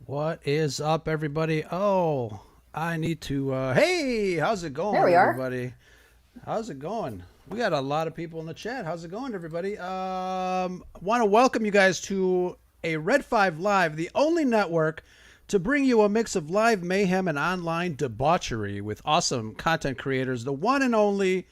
What is up, everybody? Oh, I need to. Hey, how's it going, There we are. everybody? How's it going? We got a lot of people in the chat. How's it going, everybody? Want to welcome you guys to a Red5 Live, the only network to bring you a mix of live mayhem and online debauchery with awesome content creators, the one and only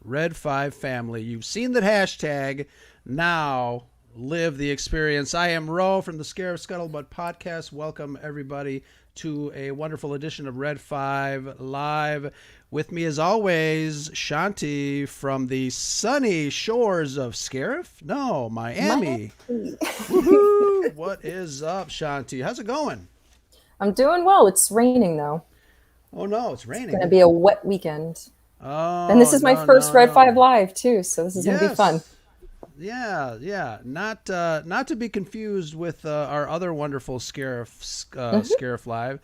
Red5 family. You've seen the hashtag. Now live the experience. I am Ro from the Scarif Podcast. Welcome, everybody, to a wonderful edition of Red5Live. With me, as always, Shanti from the sunny shores of Scarif? No, Miami. Woohoo! What is up, Shanti? How's it going? I'm doing well. It's raining, though. Oh, no, it's raining. It's going to be a wet weekend. Oh, and this is my first Red5 Live, too, so this is going to be fun. Yeah. Not to be confused with our other wonderful Scarif Live,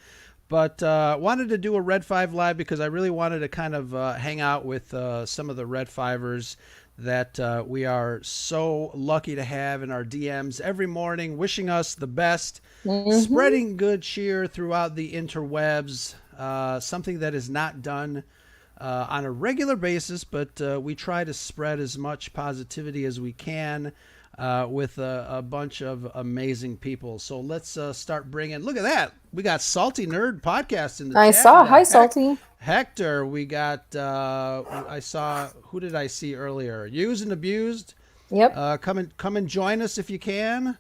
but wanted to do a Red5 Live because I really wanted to kind of hang out with some of the Red5ers that we are so lucky to have in our DMs every morning, wishing us the best, spreading good cheer throughout the interwebs, something that is not done on a regular basis, but we try to spread as much positivity as we can with a bunch of amazing people. So let's start bringing. Look at that. We got Salty Nerd Podcast in the chat. I saw. Hi, Salty. Hector. We got, I saw, who did I see earlier? Used and Abused. Yep. Come and join us if you can.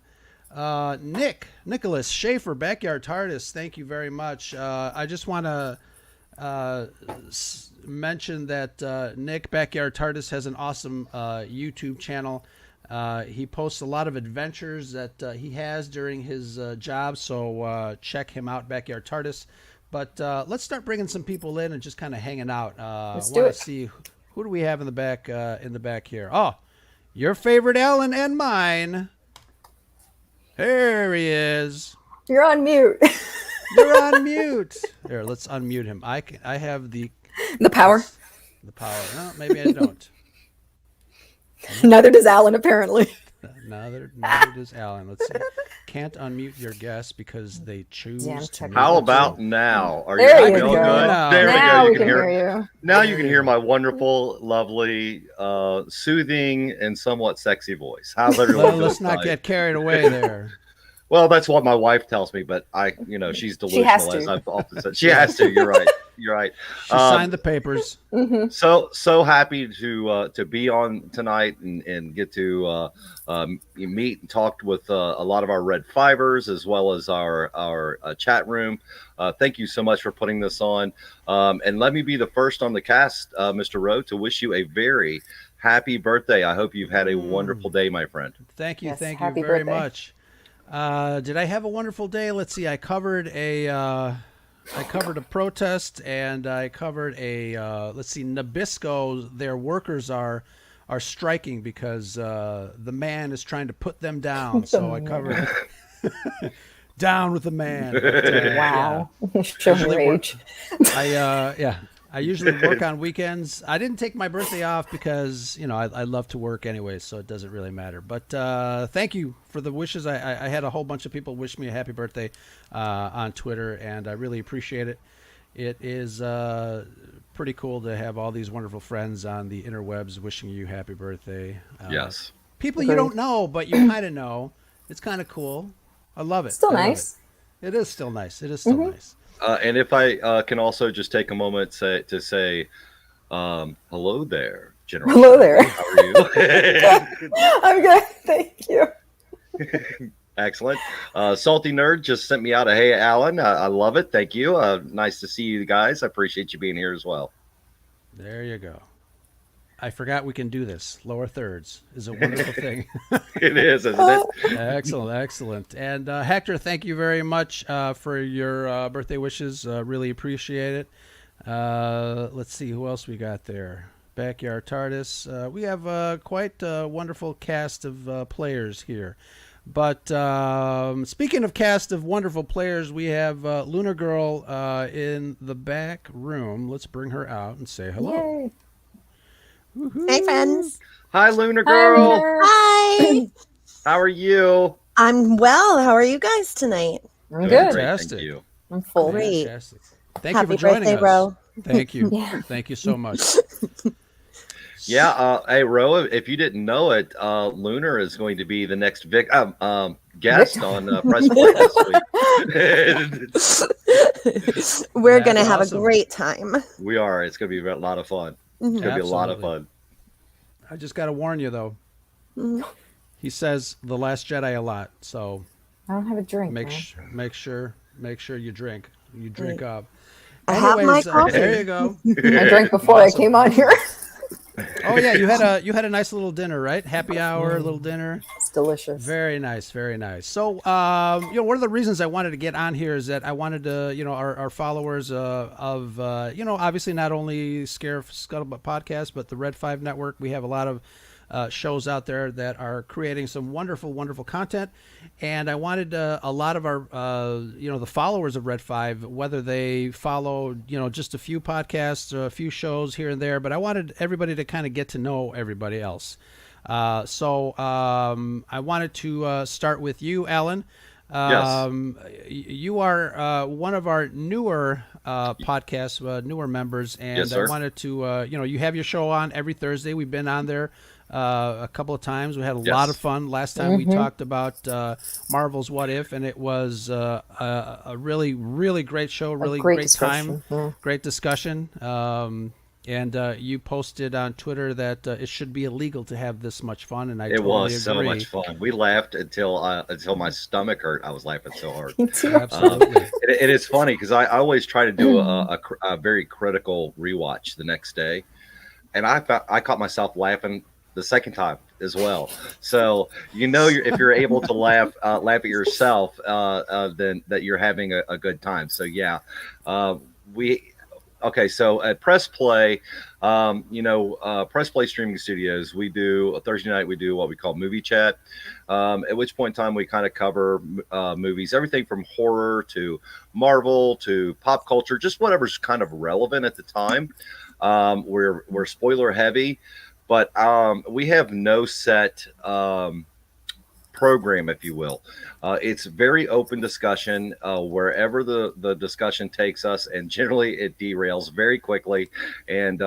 Nicholas Schaefer, Backyard TARDIS. Thank you very much. I just want to mention that Nick Backyard TARDIS has an awesome YouTube channel. He posts a lot of adventures that he has during his job, so check him out, Backyard TARDIS. But let's start bringing some people in and just kind of hanging out. Let's do it. See who do we have in the back here. Oh, your favorite Alan and mine. There he is. You're on mute. You're on mute. There, let's unmute him. I have the power. The power. No, maybe I don't. Neither does Alan, apparently. Neither does Alan. Let's see. Can't unmute your guests because they choose to. How about now? Are there you all good? No. There now we we go. can hear you. Now you can hear my wonderful, lovely, soothing, and somewhat sexy voice. How's everyone? Let's not get carried away there. Well, that's what my wife tells me, but she's delusional, as I've often said. She has to. You're right. You're right. She signed the papers. So happy to be on tonight and get to meet and talk with a lot of our Red5ers as well as our chat room. Thank you so much for putting this on. And let me be the first on the cast, Mr. Rowe, to wish you a very happy birthday. I hope you've had a wonderful day, my friend. Thank you. Yes, Thank you happy very birthday. much. Did I have a wonderful day? Let's see. I covered a protest, and I covered let's see, Nabisco. Their workers are striking because the man is trying to put them down. So I covered down with the man. But, Wow. Show rage. I usually work on weekends. I didn't take my birthday off because, I love to work anyway, so it doesn't really matter. But thank you for the wishes. I had a whole bunch of people wish me a happy birthday on Twitter, and I really appreciate it. It is pretty cool to have all these wonderful friends on the interwebs wishing you happy birthday. Yes. People you don't know, but you kind of know. It's kind of cool. I love it. Still nice. It is still nice. It is still nice. And if I can also just take a moment to say, hello there, General. Hello there. How are you? I'm good. Thank you. Excellent. Salty Nerd just sent me out a hey, Alan. I love it. Thank you. Nice to see you guys. I appreciate you being here as well. There you go. I forgot we can do this. Lower thirds is a wonderful thing. It is, isn't it? Excellent. And Hector, thank you very much for your birthday wishes. Really appreciate it. Let's see who else we got there. Backyard TARDIS. We have quite a wonderful cast of players here. But speaking of cast of wonderful players, we have Lunar Girl in the back room. Let's bring her out and say hello. Yay. Hey, friends. Hi, Lunar Girl. Hi. How are you? I'm well. How are you guys tonight? I'm Doing good. great, Fantastic. thank you. I'm full. Great. Fantastic. Thank Happy you for joining birthday, us. Ro. Thank you. Yeah. Thank you so much. Yeah, hey Ro, if you didn't know it, Lunar is going to be the next guest on Press Play this week. We're That's going to have awesome. a great time. We are. It's going to be a lot of fun. It's going to be a lot of Absolutely. fun. I just got to warn you though. Mhm. He says The Last Jedi a lot, so I don't have a drink. make man. make sure you drink. You drink up. I have my coffee. There you go. I drank before I came on here. Oh yeah, you had a nice little dinner, right? Happy hour, little dinner. It's delicious. Very nice, very nice. So, one of the reasons I wanted to get on here is that I wanted to, our followers of obviously not only Scarif Scuttlebutt Podcast, but the Red5 Network. We have a lot of shows out there that are creating some wonderful, wonderful content. And I wanted a lot of our, the followers of Red5, whether they follow, just a few podcasts, or a few shows here and there, but I wanted everybody to kind of get to know everybody else. So I wanted to start with you, Alan. You are one of our newer podcasts, newer members, and Yes, sir. I wanted to, you have your show on every Thursday. We've been on there a couple of times. We had a lot of fun. Last time we talked about Marvel's What If, and it was a really, really great show, really great time, great discussion. And you posted on Twitter that it should be illegal to have this much fun, and I It totally was so agree. much fun. We laughed until my stomach hurt. I was laughing so hard. Me too. Absolutely. It is funny because I always try to do a very critical rewatch the next day, and I caught myself laughing the second time as well. So if you're able to laugh at yourself, then that you're having a good time. So yeah, Okay, so at Press Play, Press Play Streaming Studios, we do a Thursday night. We do what we call movie chat. At which point in time we kind of cover movies, everything from horror to Marvel to pop culture, just whatever's kind of relevant at the time. We're spoiler heavy, but we have no set program, if you will. It's very open discussion wherever the discussion takes us, and generally it derails very quickly, and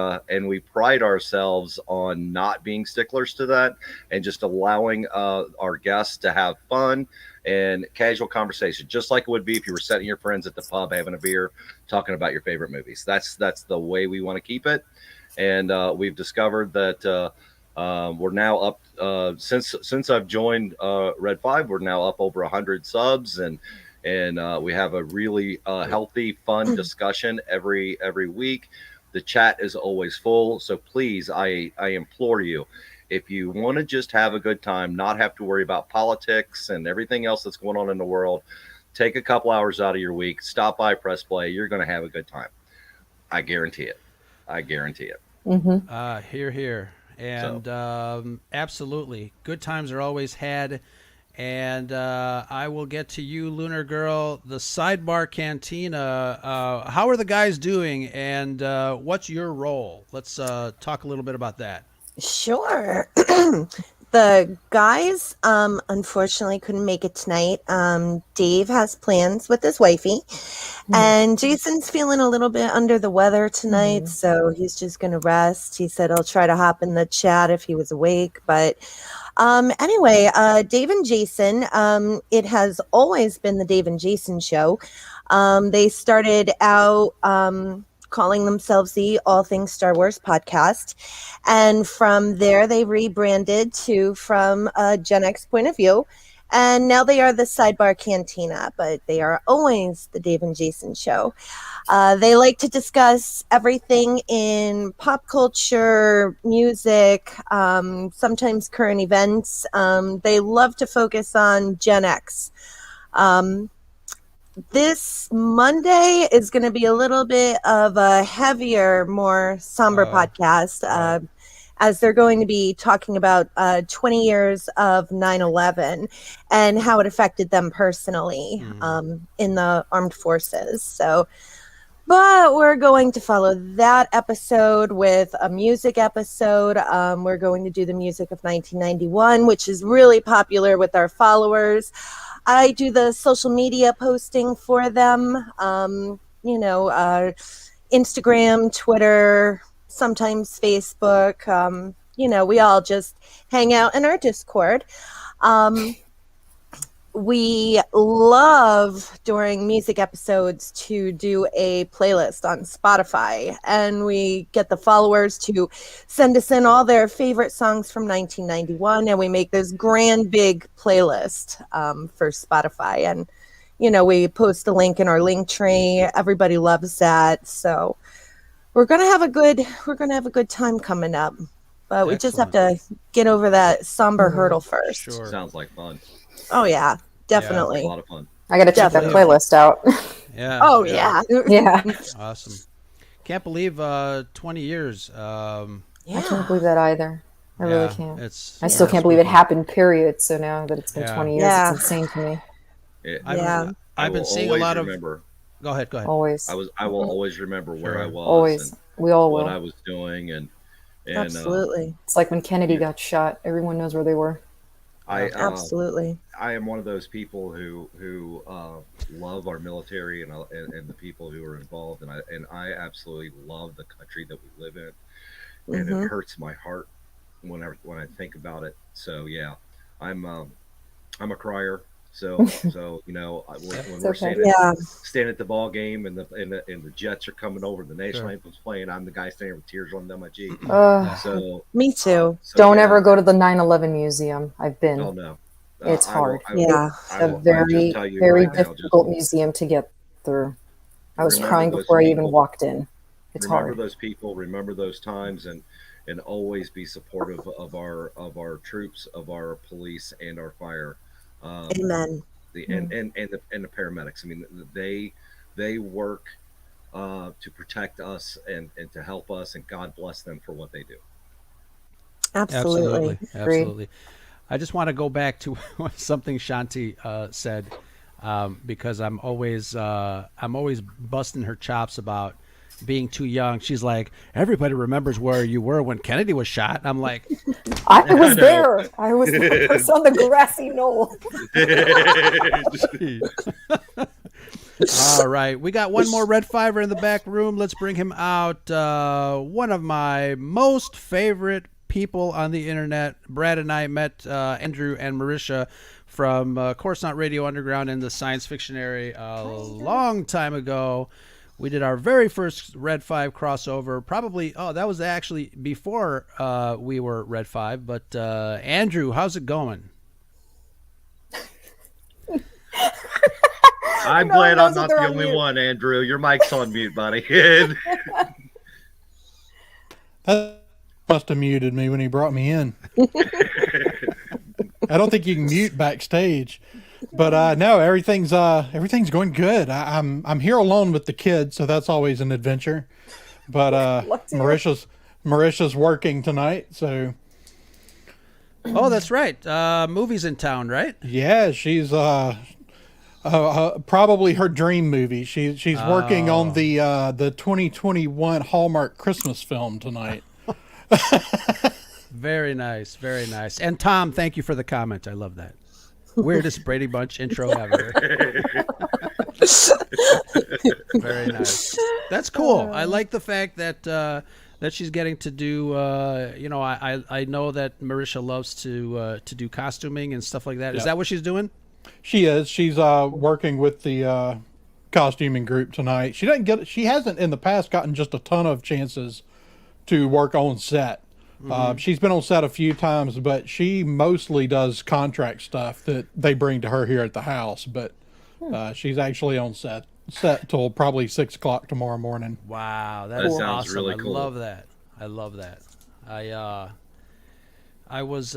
we pride ourselves on not being sticklers to that and just allowing our guests to have fun and casual conversation, just like it would be if you were sitting your friends at the pub having a beer talking about your favorite movies. That's the way we want to keep it, and we've discovered that we're now up since I've joined Red5. We're now up over 100 subs, and we have a really healthy, fun discussion every week. The chat is always full, so please, I implore you, if you want to just have a good time, not have to worry about politics and everything else that's going on in the world, take a couple hours out of your week, stop by Press Play. You're going to have a good time. I guarantee it. Hear, hear. And absolutely, good times are always had. And I will get to you, Lunar Girl, the Sidebar Cantina. How are the guys doing, and what's your role? Let's talk a little bit about that. Sure. The guys, unfortunately, couldn't make it tonight. Dave has plans with his wifey, and Jason's feeling a little bit under the weather tonight, so he's just going to rest. He said he'll try to hop in the chat if he was awake, but anyway, Dave and Jason, it has always been the Dave and Jason show. They started out calling themselves the All Things Star Wars Podcast. And from there, they rebranded to From a Gen X Point of View. And now they are the Sidebar Cantina, but they are always the Dave and Jason show. They like to discuss everything in pop culture, music, sometimes current events. They love to focus on Gen X. This Monday is going to be a little bit of a heavier, more somber podcast, as they're going to be talking about 20 years of 9/11 and how it affected them personally in the armed forces. So, but we're going to follow that episode with a music episode. We're going to do the music of 1991, which is really popular with our followers. I do the social media posting for them. Instagram, Twitter, sometimes Facebook. We all just hang out in our Discord. We love during music episodes to do a playlist on Spotify, and we get the followers to send us in all their favorite songs from 1991, and we make this grand big playlist for Spotify. And we post a link in our link tree. Everybody loves that. So we're gonna have a good time coming up, but we just have to get over that somber hurdle first. Sure. Sounds like fun. Oh yeah, definitely. A lot of fun. I gotta check that playlist out. Yeah. Oh yeah. Yeah. Awesome. Can't believe 20 years. I can't believe that either. I really can't. I still can't believe it happened, period. So now that it's been 20 years, it's insane to me. I've been seeing a lot of. Go ahead. Always. I will always remember where I was. Always. We all will. What I was doing and absolutely. It's like when Kennedy got shot. Everyone knows where they were. Absolutely. I am one of those people who love our military and the people who are involved, and I absolutely love the country that we live in, and it hurts my heart when I think about it. So yeah, I'm a crier. So when we're standing at the ball game and the Jets are coming over, the national anthem's playing, I'm the guy standing with tears running down my cheek. So me too. Don't ever go to the 9/11 museum. I've been. Oh no, it's hard. It's a very difficult museum to get through. I was crying before I even walked in. It's hard. Remember those people. Remember those times, and always be supportive of our troops, of our police, and our fire. Amen. And the paramedics. I mean, they work to protect us and to help us, and God bless them for what they do. Absolutely. I just want to go back to something Shanti said because I'm always busting her chops about being too young. She's like, everybody remembers where you were when Kennedy was shot. I'm like, I was there. I was on the grassy knoll. All right, we got one more Red Fiver in the back room. Let's bring him out. One of my most favorite people on the internet. Brad and I met Andrew and Marisha from Coruscant Radio Underground in the science fiction area a long time ago. We did our very first Red 5 crossover. Probably, that was actually before we were Red 5. But Andrew, how's it going? I'm glad I'm not the only one, Andrew. Your mic's on mute, buddy. That must have muted me when he brought me in. I don't think you can mute backstage. But no, everything's going good. I'm here alone with the kids, so that's always an adventure. But Marisha's working tonight, so. Oh, that's right. Movie's in town, right? Yeah, she's probably her dream movie. She's working on the 2021 Hallmark Christmas film tonight. Very nice, very nice. And Tom, thank you for the comment. I love that. Weirdest Brady Bunch intro ever. Very nice. That's cool. I like the fact that that she's getting to do. I know that Marisha loves to do costuming and stuff like that. Is that what she's doing? She is. She's working with the costuming group tonight. She hasn't in the past gotten just a ton of chances to work on set. She's been on set a few times, but she mostly does contract stuff that they bring to her here at the house. But she's actually on set till probably 6 o'clock tomorrow morning. Wow, that sounds awesome. really cool. I love that. I was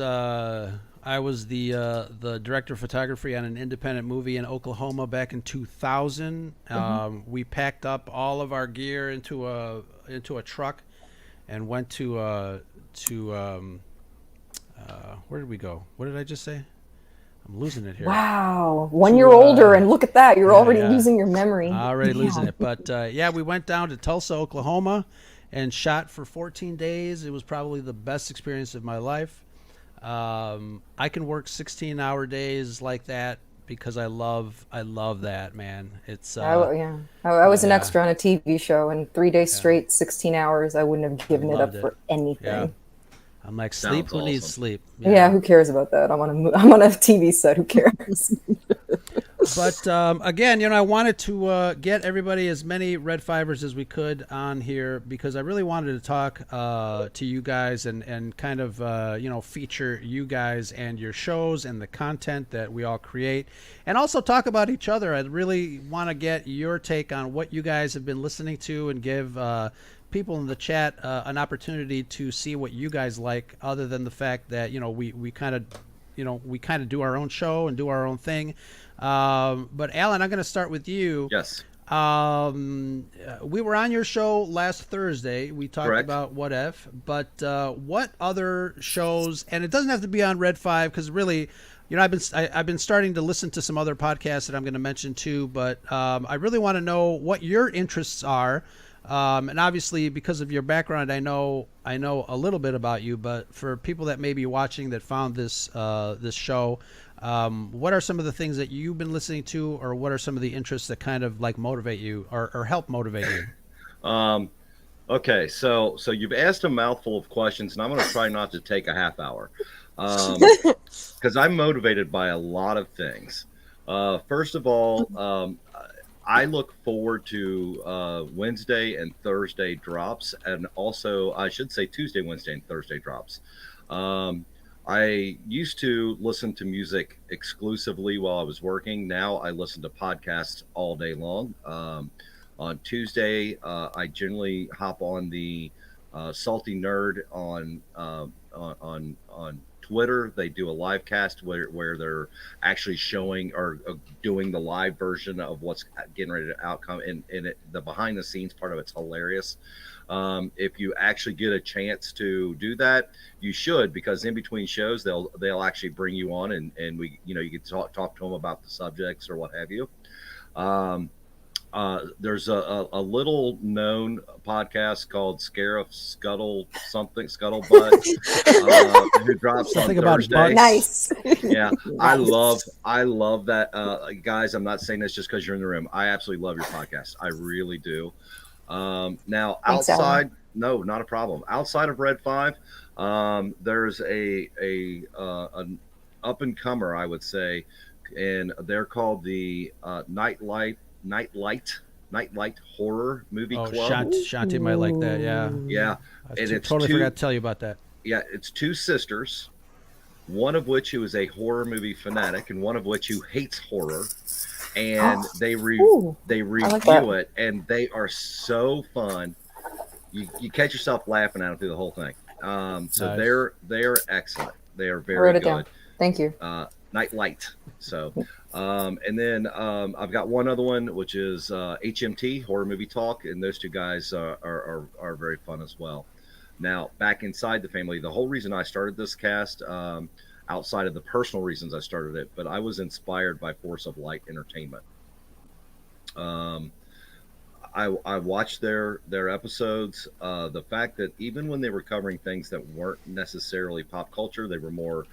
the director of photography on an independent movie in Oklahoma back in 2000. We packed up all of our gear into a truck and went to where did we go? What did I just say? I'm losing it here. Wow. 1 year older, and look at that. You're already losing your memory. Already losing it. But we went down to Tulsa, Oklahoma and shot for 14 days. It was probably the best experience of my life. I can work 16-hour days like that because I love that, man. It's I was an extra on a TV show, and 3 days straight, 16 hours. I wouldn't have given it up for anything. Yeah. I'm like, sleep who needs sleep. Yeah, who cares about that? I'm on a TV set. Who cares? But again, I wanted to get everybody, as many Red Fivers as we could, on here, because I really wanted to talk to you guys and kind of feature you guys and your shows and the content that we all create, and also talk about each other. I really want to get your take on what you guys have been listening to, and give people in the chat an opportunity to see what you guys like, other than the fact that we kind of do our own show and do our own thing. But Alan, I'm going to start with you. Yes. We were on your show last Thursday. We talked about What If, but what other shows? And it doesn't have to be on Red 5, because really, I've been starting to listen to some other podcasts that I'm going to mention too. But I really want to know what your interests are. And obviously, because of your background, I know a little bit about you. But for people that may be watching that found this show, what are some of the things that you've been listening to, or what are some of the interests that kind of like motivate you or help motivate you? Okay, so you've asked a mouthful of questions, and I'm going to try not to take a half hour, because I'm motivated by a lot of things. First of all, I look forward to Wednesday and Thursday drops, and also I should say Tuesday, Wednesday, and Thursday drops. I used to listen to music exclusively while I was working. Now I listen to podcasts all day long. On Tuesday, I generally hop on the Salty Nerd on Twitter. They do a live cast where they're actually showing or doing the live version of what's getting ready to outcome, and the behind the scenes part of it's hilarious. If you actually get a chance to do that, you should, because in between shows they'll actually bring you on, and we you can talk to them about the subjects or what have you. There's a little known podcast called Scarif Scuttlebutt, who drops something on Thursday. About nice. Yeah, nice. I love that. Guys, I'm not saying this just because you're in the room. I absolutely love your podcast. I really do. Now outside, no, not a problem. Outside of Red 5, there's an up and comer, I would say, and they're called the Nightlight Horror Movie Club. Shanti might like that. Yeah. I totally forgot to tell you about that. Yeah, it's two sisters, one of which who is a horror movie fanatic, and one of which who hates horror. And they review it, and they are so fun. You catch yourself laughing at them through the whole thing. So nice. They're excellent. They are very good. Down. Thank you. Nightlight. So, and then I've got one other one, which is HMT, Horror Movie Talk, and those two guys are very fun as well. Now, back inside the family, the whole reason I started this cast, outside of the personal reasons I started it, but I was inspired by Force of Light Entertainment. I watched their episodes. The fact that even when they were covering things that weren't necessarily pop culture, they were more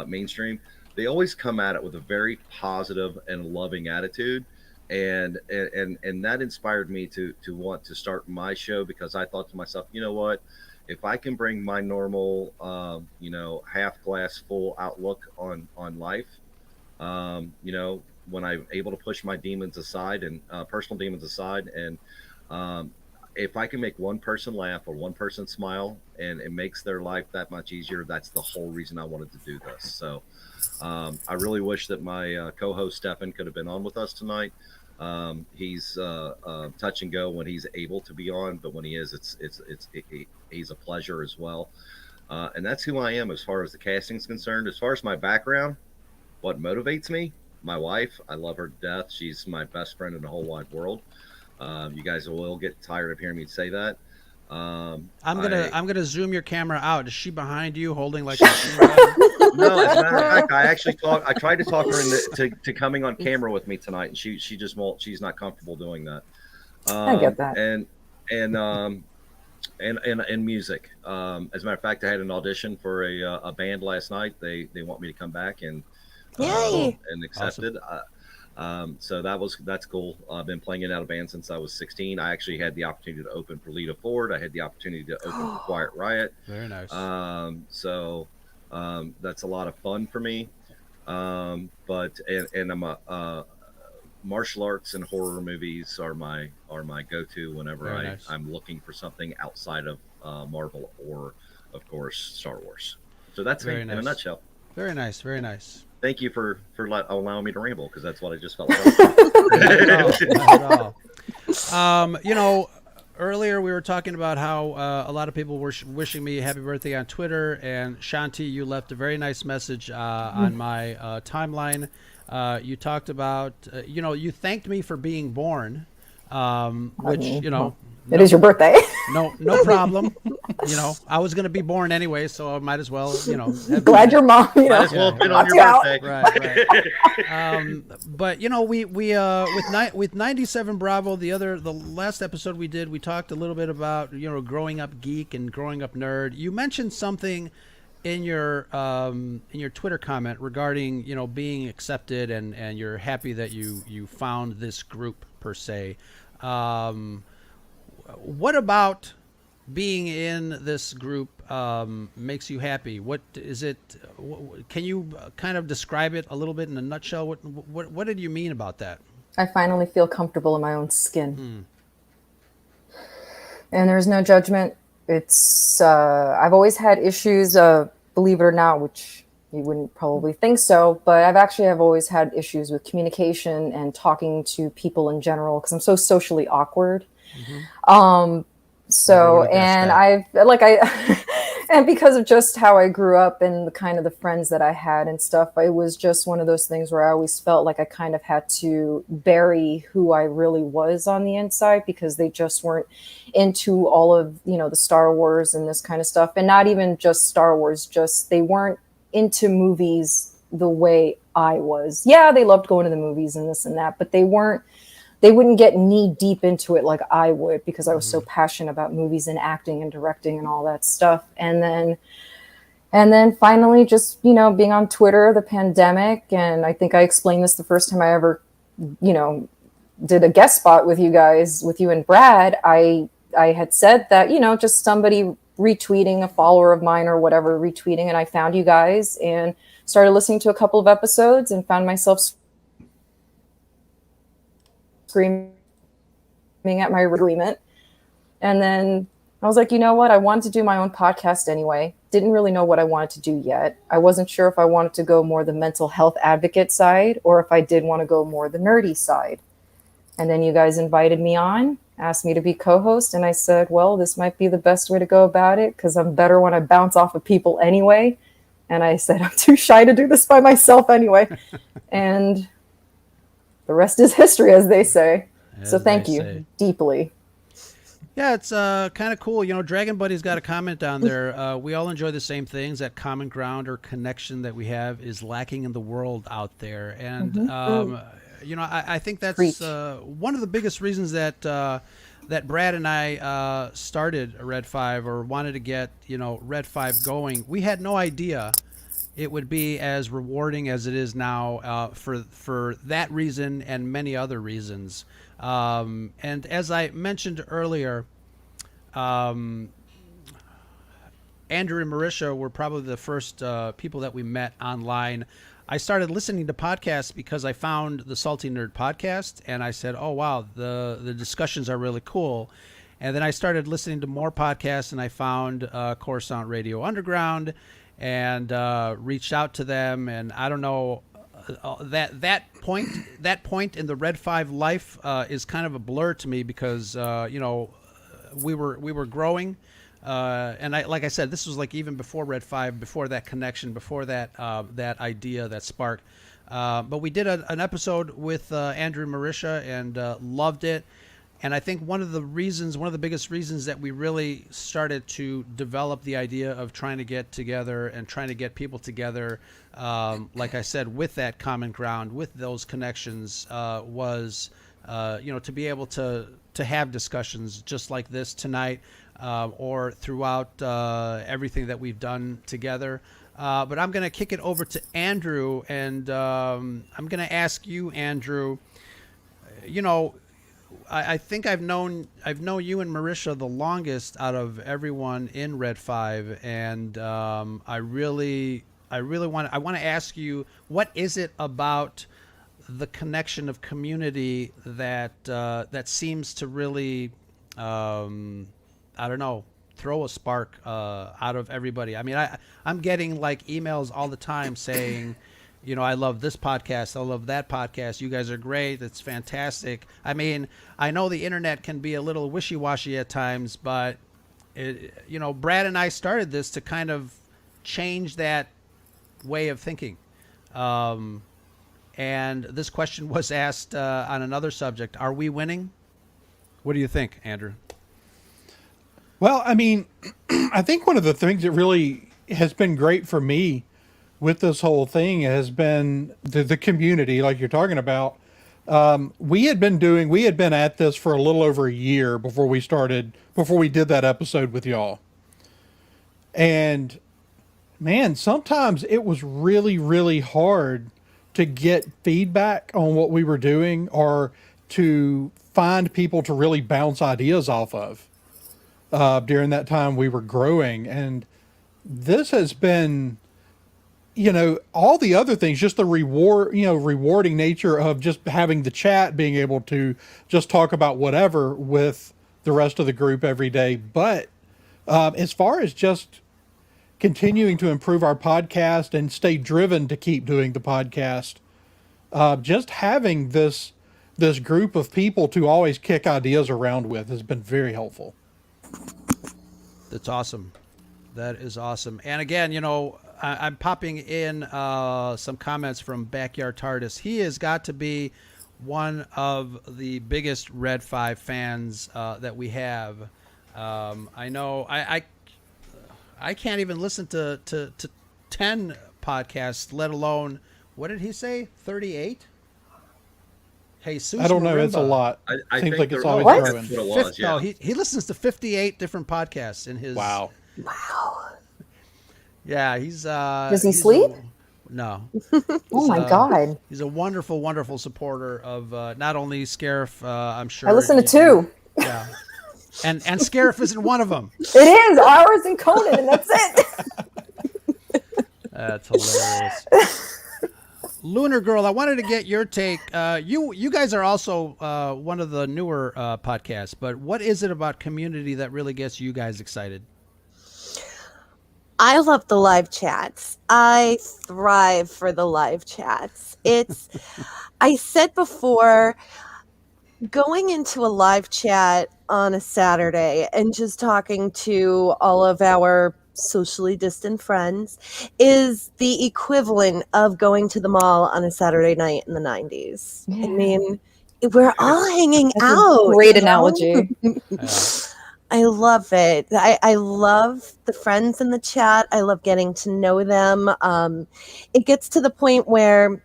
mainstream, they always come at it with a very positive and loving attitude. And that inspired me to want to start my show, because I thought to myself, you know what? If I can bring my normal, half glass full outlook on life, when I'm able to push my demons aside and personal demons aside, and if I can make one person laugh or one person smile, and it makes their life that much easier, that's the whole reason I wanted to do this. So I really wish that my co-host Stefan could have been on with us tonight. He's touch and go when he's able to be on, but when he is, he's a pleasure as well. And that's who I am as far as the casting is concerned. As far as my background, what motivates me, my wife, I love her to death. She's my best friend in the whole wide world. You guys will get tired of hearing me say that. I'm gonna zoom your camera out. Is she behind you holding like a No, as a matter of fact, I tried to talk her into coming on camera with me tonight, and she just won't. She's not comfortable doing that. I get that. And music. As a matter of fact, I had an audition for a band last night. They want me to come back, and Yay! and accepted. Awesome. So that's cool. I've been playing it out of band since I was 16. I actually had the opportunity to open for Lita Ford. I had the opportunity to open for Quiet Riot. Very nice. So that's a lot of fun for me. But I'm a martial arts and horror movies are my go-to whenever I'm looking for something outside of Marvel or, of course, Star Wars. So that's me in a nutshell. Very nice. Very nice. Thank you for allowing me to ramble, because that's what I just felt like. Not at all. Earlier we were talking about how a lot of people were wishing me happy birthday on Twitter, and Shanti, you left a very nice message on my timeline. You talked about, you thanked me for being born, which, it is your birthday. No problem. I was going to be born anyway, so I might as well, glad your mom, might as well have been on your birthday. Right. But we with 97 Bravo, the last episode we did, we talked a little bit about, growing up geek and growing up nerd. You mentioned something in your Twitter comment regarding, being accepted and you're happy that you found this group per se. What about being in this group makes you happy? What is it? Can you kind of describe it a little bit in a nutshell? What did you mean about that? I finally feel comfortable in my own skin. And there's no judgment. It's I've always had issues, believe it or not, which you wouldn't probably think so, but I've always had issues with communication and talking to people in general, because I'm so socially awkward. And and because of just how I grew up and the kind of the friends that I had and stuff, it was just one of those things where I always felt like I kind of had to bury who I really was on the inside, because they just weren't into all of, the Star Wars and this kind of stuff. And not even just Star Wars, just they weren't into movies the way I was. Yeah, they loved going to the movies and this and that, but they wouldn't get knee deep into it like I would, because I was so passionate about movies and acting and directing and all that stuff. And then finally just, being on Twitter, the pandemic. And I think I explained this the first time I ever, did a guest spot with you guys, with you and Brad. I had said that, just somebody retweeting, a follower of mine or whatever, retweeting. And I found you guys and started listening to a couple of episodes and found myself screaming at my agreement. And then I was like, you know what? I wanted to do my own podcast anyway. Didn't really know what I wanted to do yet. I wasn't sure if I wanted to go more the mental health advocate side, or if I did want to go more the nerdy side. And then you guys invited me on, asked me to be co-host. And I said, well, this might be the best way to go about it, because I'm better when I bounce off of people anyway. And I said, I'm too shy to do this by myself anyway. And the rest is history, as they say. So thank you deeply. Yeah, it's kind of cool. Dragon Buddy's got a comment down there. We all enjoy the same things. That common ground or connection that we have is lacking in the world out there. And, I think that's one of the biggest reasons that Brad and I started Red5, or wanted to get, Red5 going. We had no idea it would be as rewarding as it is now, for that reason and many other reasons. And as I mentioned earlier, Andrew and Marisha were probably the first people that we met online. I started listening to podcasts because I found the Salty Nerd podcast, and I said, oh, wow, the discussions are really cool. And then I started listening to more podcasts, and I found Coruscant Radio Underground, and reached out to them. And I don't know, that point in the Red5 life is kind of a blur to me, because we were growing, and like I said, this was like even before Red5, before that connection, before that idea, that spark. But we did an episode with Andrew and Marisha, and loved it. And I think one of the biggest reasons that we really started to develop the idea of trying to get together and trying to get people together, like I said, with that common ground, with those connections, was, to be able to have discussions just like this tonight, or throughout everything that we've done together. But I'm going to kick it over to Andrew, and I'm going to ask you, Andrew. You know, I think I've known you and Marisha the longest out of everyone in Red 5, and I really want to ask you, what is it about the connection of community that seems to really I don't know, throw a spark out of everybody? I mean, I'm getting like emails all the time saying, you know, I love this podcast, I love that podcast, you guys are great, it's fantastic. I mean, I know the internet can be a little wishy-washy at times, but you know, Brad and I started this to kind of change that way of thinking. And this question was asked on another subject. Are we winning? What do you think, Andrew? Well, I mean, I think one of the things that really has been great for me with this whole thing has been the community, like you're talking about. We had been at this for a little over a year before we did that episode with y'all. And man, sometimes it was really, really hard to get feedback on what we were doing, or to find people to really bounce ideas off of during that time we were growing. And this has been, you know, all the other things, just the rewarding nature of just having the chat, being able to just talk about whatever with the rest of the group every day. But as far as just continuing to improve our podcast and stay driven to keep doing the podcast, just having this group of people to always kick ideas around with has been very helpful. That's awesome. That is awesome. And again, you know, I'm popping in some comments from Backyard TARDIS. He has got to be one of the biggest Red 5 fans that we have. I know I can't even listen to 10 podcasts, let alone, what did he say, 38? Jesus I don't know. Marimba. It's a lot. I Seems think like it's there- always What? growing. That's what it was. No, Yeah. he listens to 58 different podcasts in his. Wow. Yeah, he's. Does he he's sleep? No. Oh my God. He's a wonderful, wonderful supporter of not only Scarif. I'm sure. I listen to two. Yeah. And Scarif isn't one of them. It is ours and Conan, and that's it. That's hilarious. Lunar Girl, I wanted to get your take. You guys are also one of the newer podcasts, but what is it about community that really gets you guys excited? I love the live chats. I thrive for the live chats. I said before, going into a live chat on a Saturday and just talking to all of our socially distant friends is the equivalent of going to the mall on a Saturday night in the 90s. Yeah. I mean, we're all hanging That's out. a great you know? analogy. I love it. I love the friends in the chat. I love getting to know them. It gets to the point where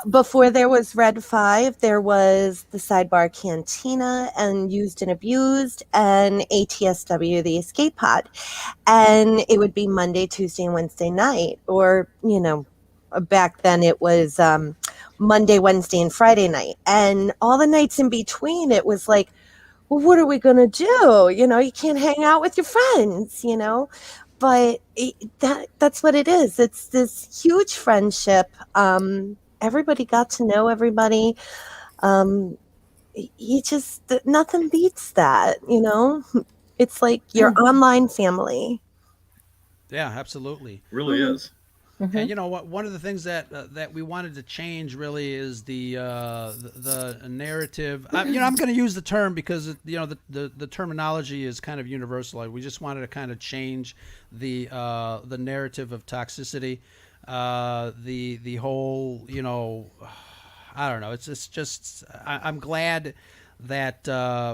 before there was Red 5, there was the Sidebar Cantina and Used and Abused and ATSW, the Escape Pod. And it would be Monday, Tuesday, and Wednesday night. Or, you know, back then it was Monday, Wednesday, and Friday night. And all the nights in between, it was like, well, what are we going to do? You know, you can't hang out with your friends, you know. But that's what it is. It's this huge friendship. Everybody got to know everybody. Nothing beats that, you know? It's like your online family. Yeah, absolutely. Really is. And you know what? One of the things that we wanted to change really is the narrative. I'm going to use the term because the terminology is kind of universal. We just wanted to kind of change the narrative of toxicity. The whole, I don't know. It's just I'm glad that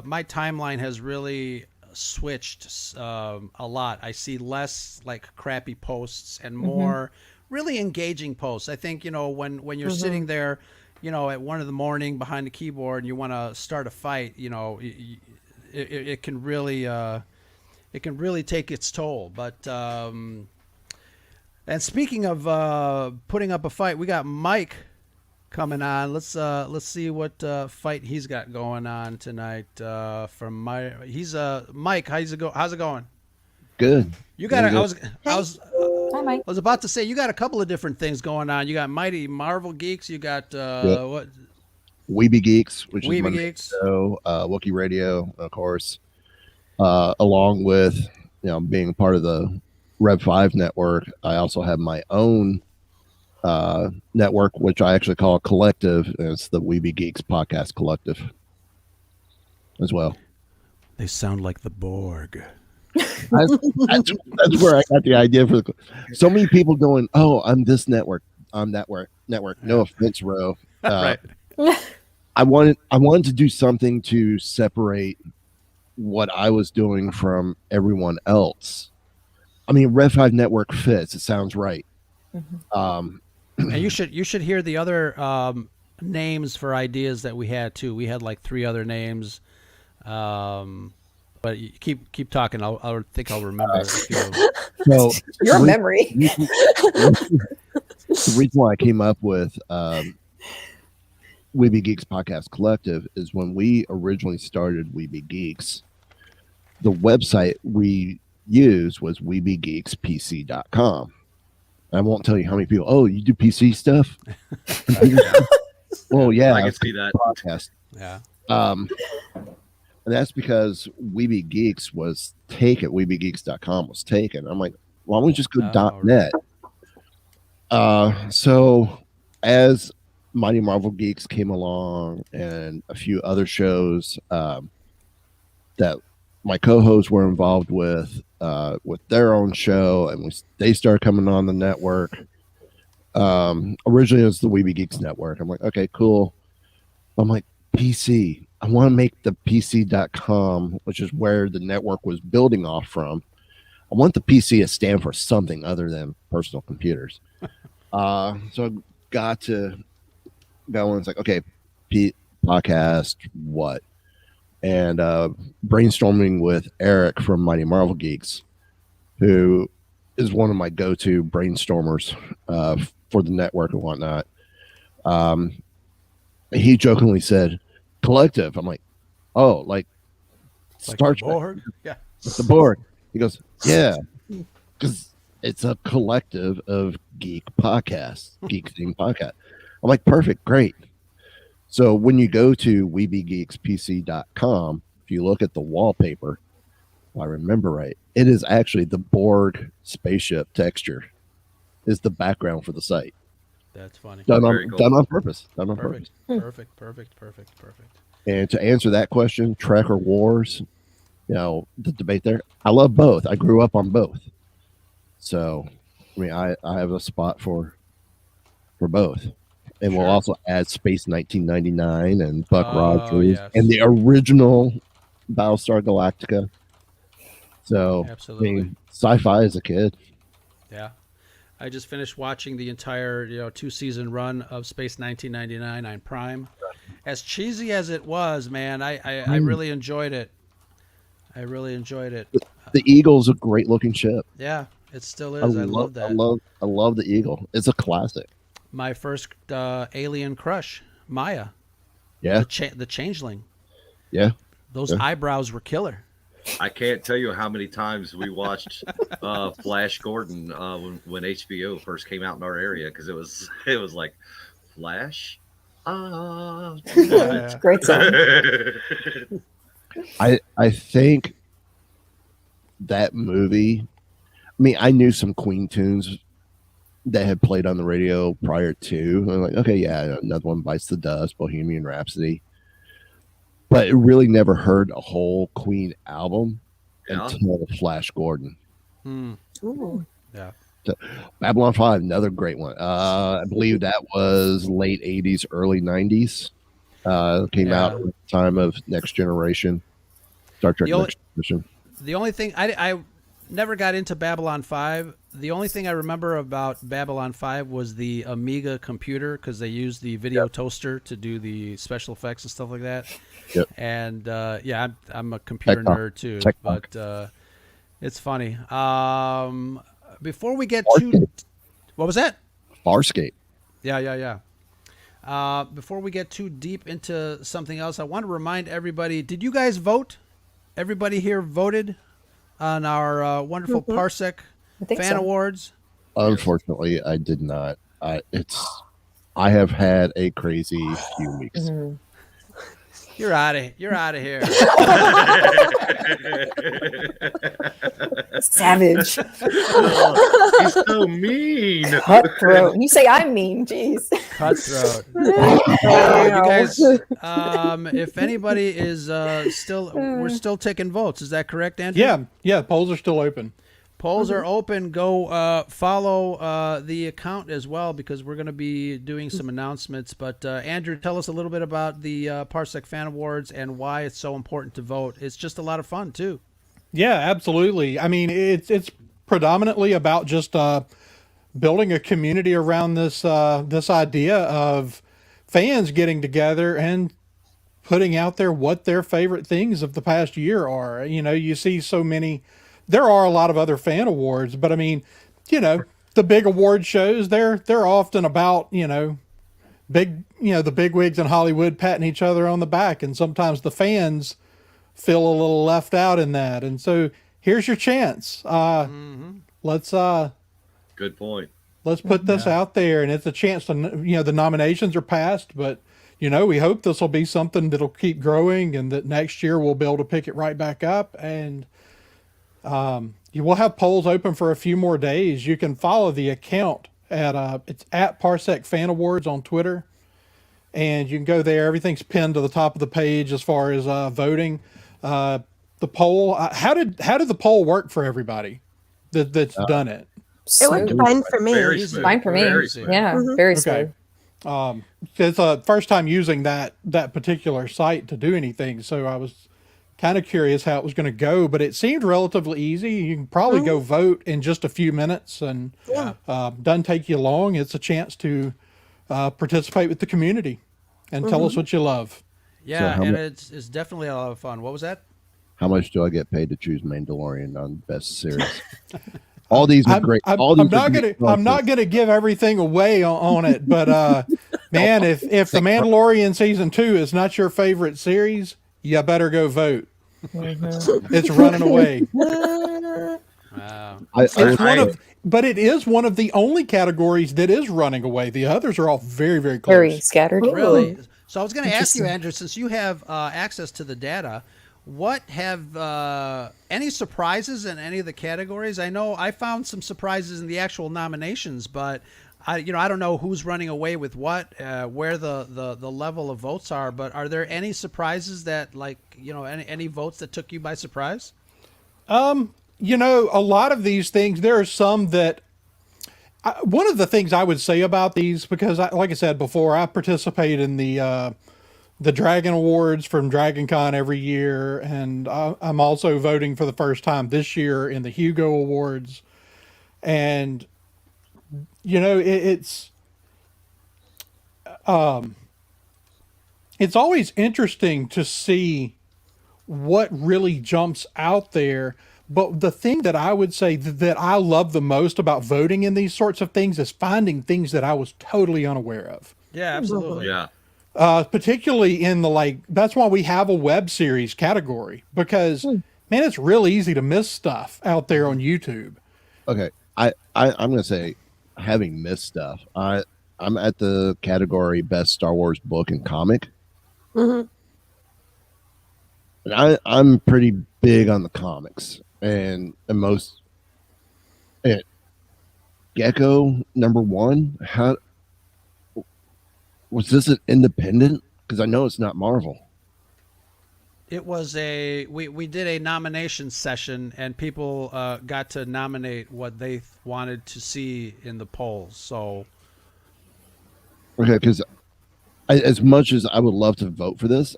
my timeline has really switched a lot. I see less like crappy posts and more really engaging posts. I think when you're sitting there, at 1 a.m. behind the keyboard and you want to start a fight, it can really take its toll. But And speaking of putting up a fight, we got Mike coming on. Let's see what fight he's got going on tonight. From he's Mike. How's it going? Good. You got Very I good. was Hi, Mike. I was about to say you got a couple of different things going on. You got Mighty Marvel Geeks. You got what? Weeby Geeks, which Weeby is my Geeks. show, Wookiee Radio, of course, along with being part of the Red5 network. I also have my own network, which I actually call a collective, and it's the Weeby Geeks Podcast Collective as well. They sound like the Borg. That's where I got the idea for so many people going, oh, I'm this network, I'm that network. No offense, Ro. Right. I wanted to do something to separate what I was doing from everyone else. I mean, Red5 network fits. It sounds right. And you should hear the other names for ideas that we had too. We had like 3 other names. But you keep talking. I think I'll remember. So Your memory. The reason why I came up with Weeby Geeks Podcast Collective is when we originally started Weeby Geeks, the website we used was weebygeekspc.com. I won't tell you how many people, oh, you do PC stuff? Well, yeah. I can see that. Podcast. Yeah. And that's because Weeby Geeks was taken. WeebyGeeks.com was taken. I'm like, why don't we just go .net? So as Mighty Marvel Geeks came along and a few other shows that my co-hosts were involved with their own show, and they started coming on the network. Originally it was the Weeby Geeks Network. I'm like, okay, cool. I'm like, PC. I want to make the PC.com, which is where the network was building off from. I want the PC to stand for something other than personal computers. So I got to go and it's like, okay, podcast, what? And brainstorming with Eric from Mighty Marvel Geeks, who is one of my go-to brainstormers for the network and whatnot. He jokingly said, collective. I'm like, oh, like Star Trek. Borg? Yeah. The Borg. He goes, yeah, because it's a collective of geek podcasts, geek themed podcast. I'm like, perfect, great. So when you go to weebygeekspc.com, if you look at the wallpaper, if I remember right, it is actually the Borg spaceship texture is the background for the site. That's funny. Done on purpose. Done on purpose. Perfect. And to answer that question, Trek or Wars, the debate there, I love both. I grew up on both. So, I mean, I have a spot for both. And we'll also add Space 1999 and Buck Rogers and the original Battlestar Galactica. So, absolutely. I mean, sci-fi as a kid. Yeah. I just finished watching the entire 2-season run of Space 1999 on Prime. As cheesy as it was, man, I really enjoyed it. I really enjoyed it. The Eagle's a great looking ship. Yeah, it still is. I love that. I love the Eagle. It's a classic. My first alien crush, Maya. Yeah. The changeling. Yeah. Those eyebrows were killer. I can't tell you how many times we watched Flash Gordon when HBO first came out in our area, because it was like Flash. It's a great song. I think that movie. I mean, I knew some Queen tunes that had played on the radio prior to. I'm like, okay, yeah, another one, Bites the Dust, Bohemian Rhapsody. But it really never heard a whole Queen album until Flash Gordon. Ooh. Yeah. So, Babylon 5, another great one. I believe that was late 80s, early 90s. Came out at the time of Next Generation, Star Trek Next Generation. The only thing, I never got into Babylon 5. The only thing I remember about Babylon 5 was the Amiga computer, because they used the video toaster to do the special effects and stuff like that. Yep. And I'm a computer nerd too, but it's funny. Before we get What was that? Farscape. Yeah. Before we get too deep into something else, I want to remind everybody, did you guys vote? Everybody here voted on our wonderful Parsec Fan Awards? Unfortunately, I did not. I have had a crazy few weeks. Mm-hmm. You're out of here. Savage. He's so mean. Cutthroat. You say I'm mean. Jeez. Cutthroat. You guys, if anybody is we're still taking votes. Is that correct, Andrew? Yeah. Polls are still open. Polls are open. Go follow the account as well, because we're going to be doing some announcements. But Andrew, tell us a little bit about the Parsec Fan Awards and why it's so important to vote. It's just a lot of fun too. Yeah, absolutely. I mean, it's predominantly about just building a community around this idea of fans getting together and putting out there what their favorite things of the past year are. You know, you see so many. There are a lot of other fan awards, but I mean, you know, the big award shows, they're often about, the big wigs in Hollywood patting each other on the back, and sometimes the fans feel a little left out in that. And so here's your chance. Let's Good point. Let's put this out there, and it's a chance to, the nominations are passed, but we hope this will be something that'll keep growing, and that next year we'll be able to pick it right back up. And you will have polls open for a few more days. You can follow the account it's at Parsec Fan Awards on Twitter, and you can go there. Everything's pinned to the top of the page as far as voting. The poll. How did the poll work for everybody that's done it? It worked fine for me. Very smooth. Fine for me. Very smooth. Yeah, very smooth. It's the first time using that particular site to do anything, so I was kind of curious how it was going to go, but it seemed relatively easy. You can probably go vote in just a few minutes, and doesn't take you long. It's a chance to participate with the community and tell us what you love. Yeah, So and it's definitely a lot of fun. What was that? How much do I get paid to choose Mandalorian on best series? All these are great. I'm not gonna give everything away on it, but man, if The Mandalorian season 2 is not your favorite series, you better go vote. It's running away. Wow. But it is one of the only categories that is running away. The others are all very, very close. Very scattered. Really? So I was going to ask you, Andrew, since you have access to the data, what have any surprises in any of the categories? I know I found some surprises in the actual nominations, but I don't know who's running away with what, where the level of votes are. But are there any surprises that, any votes that took you by surprise? A lot of these things, there are some that. One of the things I would say about these, because like I said before, I participate in the Dragon Awards from Dragon Con every year, and I'm also voting for the first time this year in the Hugo Awards. And, it's always interesting to see what really jumps out there. But the thing that I would say that I love the most about voting in these sorts of things is finding things that I was totally unaware of. Yeah, absolutely. Yeah. Particularly in that's why we have a web series category, because man, it's real easy to miss stuff out there on YouTube. Okay. I'm going to say, having missed stuff, I'm at the category Best Star Wars Book and Comic. And I'm pretty big on the comics, and most Gecko #1. How was this an independent? Because I know it's not Marvel. It was we did a nomination session, and people got to nominate what they wanted to see in the polls. So, Okay, because as much as I would love to vote for this,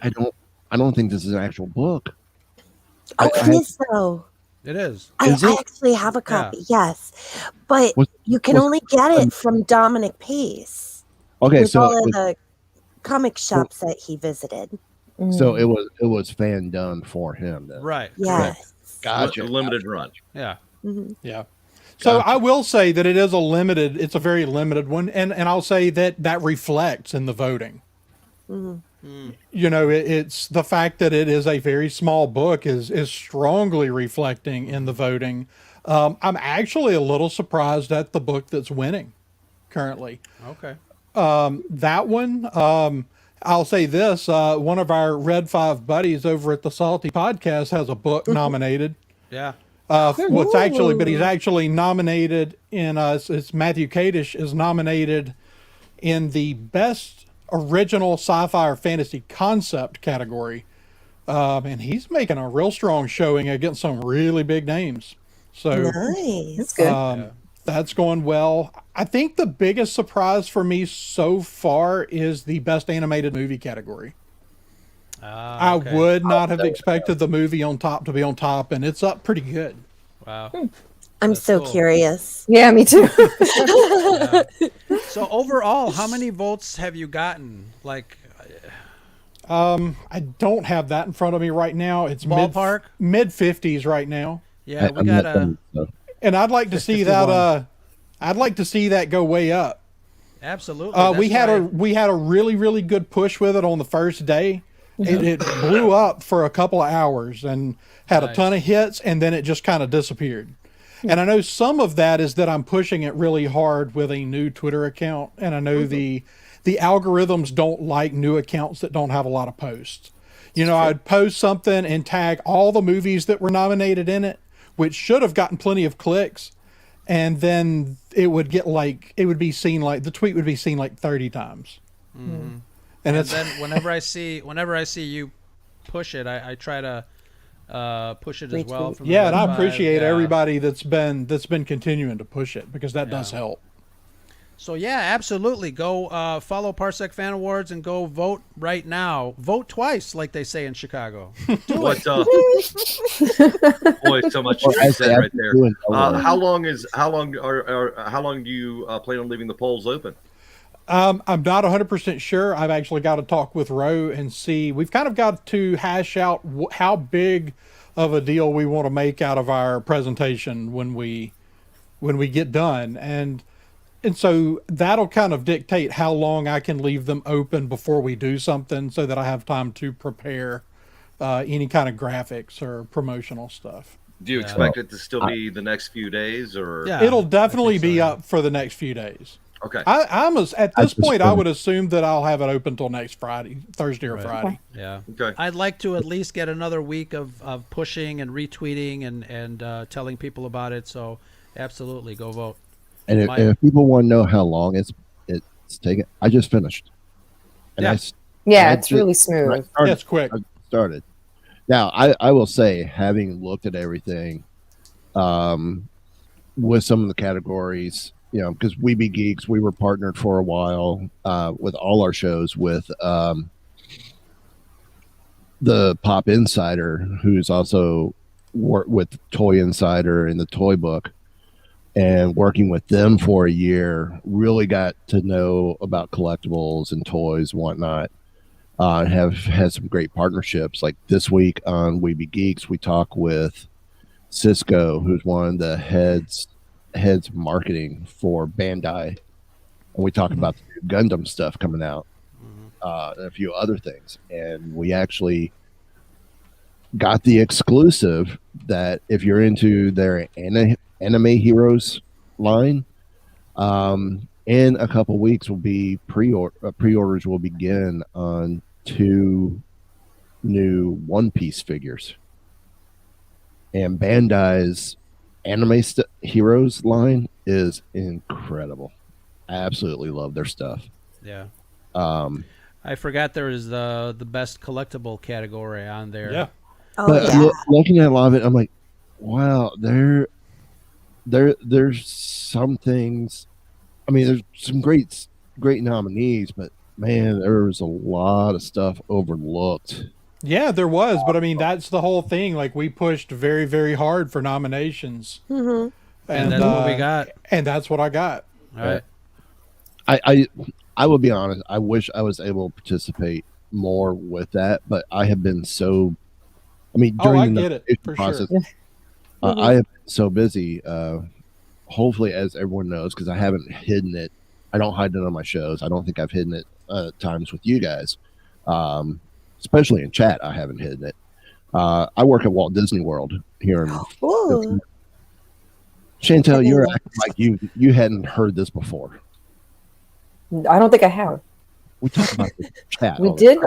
I don't think this is an actual book. Oh, it is though. it is. I Is it? actually have a copy, yes. But you can only get it from Dominic Pace. Okay, with so all of the comic shops that he visited. so it was fan done for him then. Right. Yes. Gotcha. A limited run. Yeah. Yeah. So I will say that it's a very limited one, and I'll say that reflects in the voting. You know, it's the fact that it is a very small book is strongly reflecting in the voting. I'm actually a little surprised at the book that's winning currently. Okay. That one, I'll say this, one of our Red5 buddies over at the Salty Podcast has a book nominated. Yeah. But he's actually nominated in, it's Matthew Kadish is nominated in the best original sci-fi or fantasy concept category. And he's making a real strong showing against some really big names. So Nice. That's good. that's going well. I think the biggest surprise for me so far is the best animated movie category. I would not have expected the movie on top to be on top, and it's up pretty good. Wow. I'm That's so cool. curious. Yeah, me too. Yeah. So overall, how many votes have you gotten? Like I don't have that in front of me right now. It's ballpark? mid 50s right now, Yeah, we I'm got not done, so. and I'd like to see 51. that. I'd like to see that go way up. absolutely. We had That's we had a really good push with it on the first day. It blew up for a couple of hours and had a Nice. ton of hits, and then it just kind of disappeared. And I know some of that is that I'm pushing it really hard with a new Twitter account, and I know the algorithms don't like new accounts that don't have a lot of posts. You know, I'd post something and tag all the movies that were nominated in it, which should have gotten plenty of clicks, and then it would get the tweet would be seen like 30 times. And And it's then whenever I see you push it, I try to push it as well. Retweet. From the yeah, and I Red5. appreciate Yeah. everybody that's been continuing to push it, because that does help. So yeah, absolutely. Go follow Parsec Fan Awards and go vote right now. Vote twice, like they say in Chicago. What, boy, so much Well, you as said they right there. do in Delaware. How long do you plan on leaving the polls open? I'm not 100% sure. I've actually got to talk with Roe and see. We've kind of got to hash out how big of a deal we want to make out of our presentation when we get done, and so that'll kind of dictate how long I can leave them open before we do something, so that I have time to prepare any kind of graphics or promotional stuff. Do you expect it to still be the next few days, or Yeah. It'll definitely I think so, be yeah. up for the next few days. Okay. At this just point, I finished. would assume that I'll have it open till next Friday, Thursday or Right. Friday. Yeah. Okay. I'd like to at least get another week of pushing and retweeting and telling people about it. So absolutely, go vote. And if people want to know how long it's taken, I just finished. And Yeah. Yeah, I it's ju- really when I smooth. started- It's quick. I started. Now, I will say, having looked at everything, with some of the categories, you know, because We Be Geeks, we were partnered for a while with all our shows with the Pop Insider, who's also worked with Toy Insider and the Toy Book, and working with them for a year, really got to know about collectibles and toys and whatnot. Have had some great partnerships. Like this week on We Be Geeks, we talk with Cisco, who's one of the heads of marketing for Bandai, and we talk about the new Gundam stuff coming out, and a few other things. And we actually got the exclusive that if you're into their anime heroes line, in a couple weeks will be pre-orders will begin on 2 new One Piece figures. And Bandai's anime heroes line is incredible. I absolutely love their stuff. Yeah. Um, I forgot there is the best collectible category on there. Yeah. Oh, but yeah. looking at a lot of it, I'm like, wow, there's some things. I mean, there's some great nominees, but man, there was a lot of stuff overlooked. Yeah, there was, but I mean, that's the whole thing. Like, we pushed very, very hard for nominations, Mm-hmm. And that's what we got. and that's what I got. All right. I will be honest. I wish I was able to participate more with that, but I have been so. I mean, Oh, during I the get it, nomination for process, sure. I have been so busy hopefully, as everyone knows, because I haven't hidden it, I don't hide it on my shows. I don't think I've hidden it times with you guys, especially in chat. I haven't hidden it. I work at Walt Disney World here in. Ooh. Chantel, you're acting like you hadn't heard this before. I don't think I have. We talk about this in chat. We did?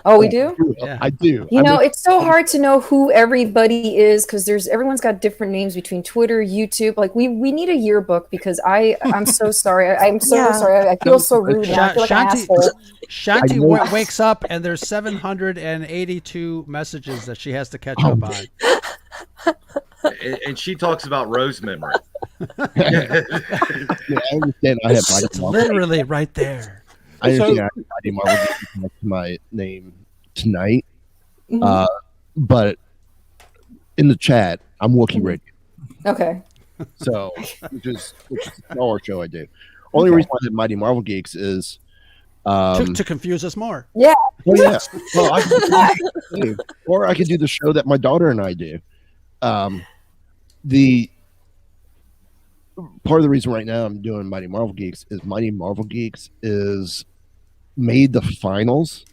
Oh, we do? Yeah. I do. You know, it's so hard to know who everybody is because everyone's got different names between Twitter, YouTube. Like we need a yearbook because I'm so sorry. I'm so sorry. I feel so rude now. I feel like an asshole. Shanti wakes up and there's 782 messages that she has to catch up on. And she talks about Rose memory. Yeah, I understand. I have It's literally right there. I understand. I have Mighty Marvel to my name tonight, but in the chat, I'm Wookiee Radio. Okay. So, which is a Star Wars show I do. Only reason why I did Mighty Marvel Geeks is To confuse us more. Yeah. well, yeah. Well, or I could do the show that my daughter and I do. The part of the reason right now I'm doing Mighty Marvel Geeks is Mighty Marvel Geeks is made the finals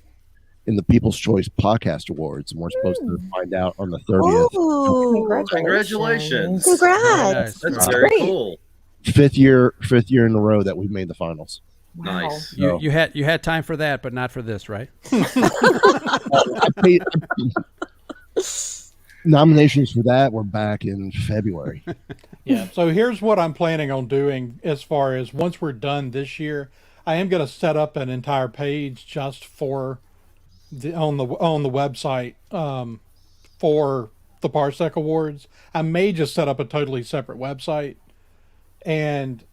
in the People's Choice Podcast Awards, and we're supposed to find out on the 30th. Ooh. Congratulations. Congrats. That's very cool. Fifth year in a row that we've made the finals. Wow. Nice. You had time for that, but not for this, right? Nominations for that were back in February. Yeah. So here's what I'm planning on doing as far as once we're done this year. I am going to set up an entire page just for on the website for the Parsec Awards. I may just set up a totally separate website. And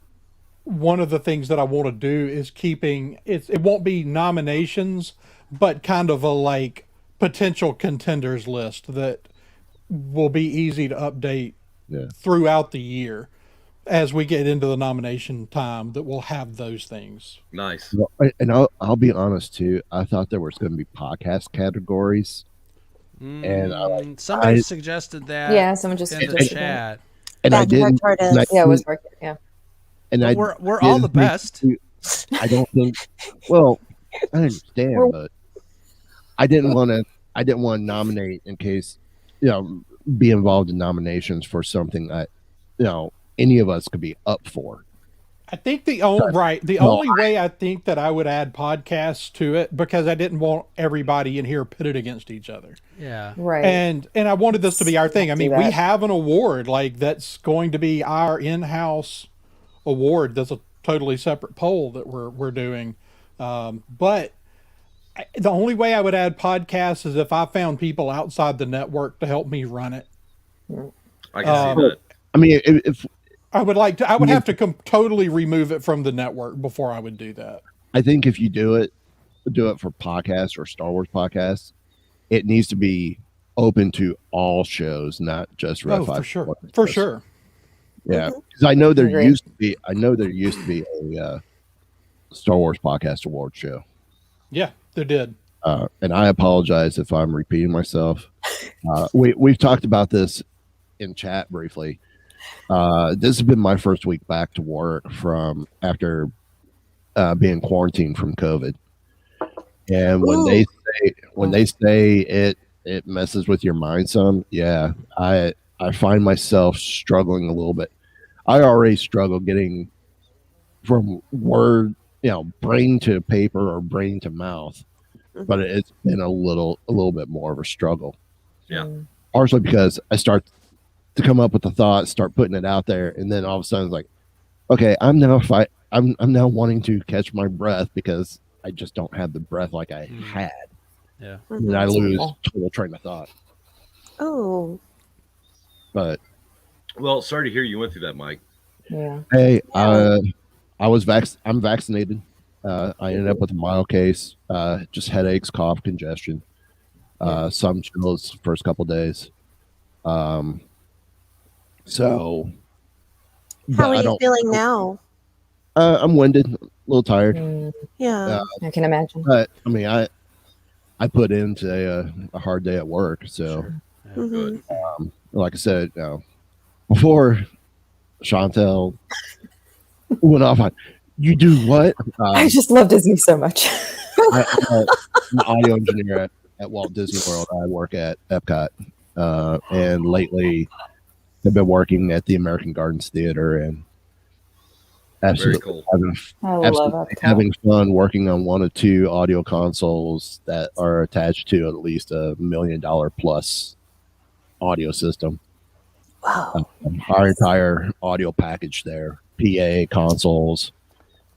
one of the things that I want to do is it won't be nominations, but kind of a like potential contenders list that will be easy to update throughout the year as we get into the nomination time, that we'll have those things. Nice. Well, and I'll be honest too. I thought there was going to be podcast categories, and somebody suggested that. Yeah, someone just in the suggested chat. And I didn't. Yeah, it was working. Yeah. And We're all the best. I don't think. Well, I understand, but I didn't want to nominate in case be involved in nominations for something that any of us could be up for. I think the only way I think that I would add podcasts to it, because I didn't want everybody in here pitted against each other. Yeah. Right. And I wanted this to be our thing. I mean, we have an award that's going to be our in-house award. That's a totally separate poll that we're doing. But the only way I would add podcasts is if I found people outside the network to help me run it. I can see that. I mean, if I would have to totally remove it from the network before I would do that. I think if you do it for podcasts or Star Wars podcasts, it needs to be open to all shows, not just Red 5. For sure. Yeah, because I know there used to be a Star Wars podcast award show. Yeah, there did. And I apologize if I'm repeating myself. We've talked about this in chat briefly. This has been my first week back to work from after being quarantined from COVID. And when they say it messes with your mind some, I find myself struggling a little bit. I already struggle getting from word, brain to paper or brain to mouth, but it's been a little bit more of a struggle. Yeah. Partially because I start to come up with a thought, start putting it out there, and then all of a sudden it's like, okay, I'm now wanting to catch my breath because I just don't have the breath like I had. Yeah. And I lose total train of thought. Oh. But well, sorry to hear you went through that, Mike. Yeah. Hey, I'm vaccinated. I ended up with a mild case, just headaches, cough, congestion, some chills first couple days. So how are you feeling now? I'm winded, a little tired. Yeah, I can imagine. But I mean, I put in today a hard day at work, so Good. like I said, before Chantel went off on, you do what? I just love Disney so much. I'm an audio engineer at Walt Disney World. I work at Epcot, and lately I've been working at the American Gardens Theater and absolutely cool. having fun working on one or two audio consoles that are attached to at least $1 million plus audio system. Wow. Our entire audio package there, PA, consoles,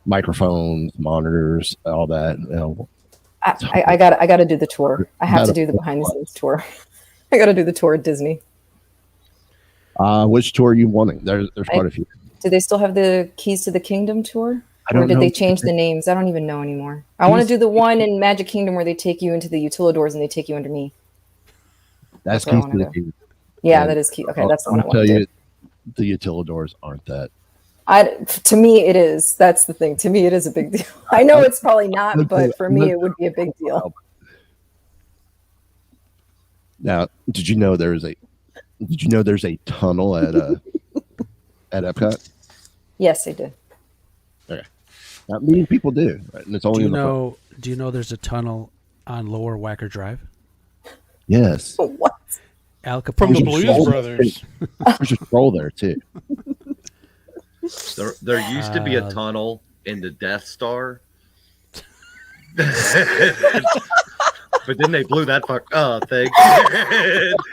microphones, monitors, all that. I got to do the tour. I have to do the behind the scenes tour. I got to do the tour at Disney. Which tour are you wanting? There's quite a few. Do they still have the Keys to the Kingdom tour? I don't Or did know. they change the names? I don't even know anymore. I want to do the one in Magic Kingdom where they take you into the utilidors and they take you underneath. That's where I Keys wanna to the go. Kingdom. Yeah, And that is key. Okay, that's the one I I'll tell want to do. you, the utilidors aren't that. To me, it is. That's the thing. To me, it is a big deal. I know it's probably not, but for me, it would be a big deal. Now, did you know there's a tunnel at Epcot? Yes, I did. Not many people do, right? And it's only Do you in the front. know? Do you know there's a tunnel on Lower Wacker Drive? Yes. What? Al Capone From the There's a Blues troll- Brothers. There's a troll there too. There used to be a tunnel in the Death Star. But then they blew that thing.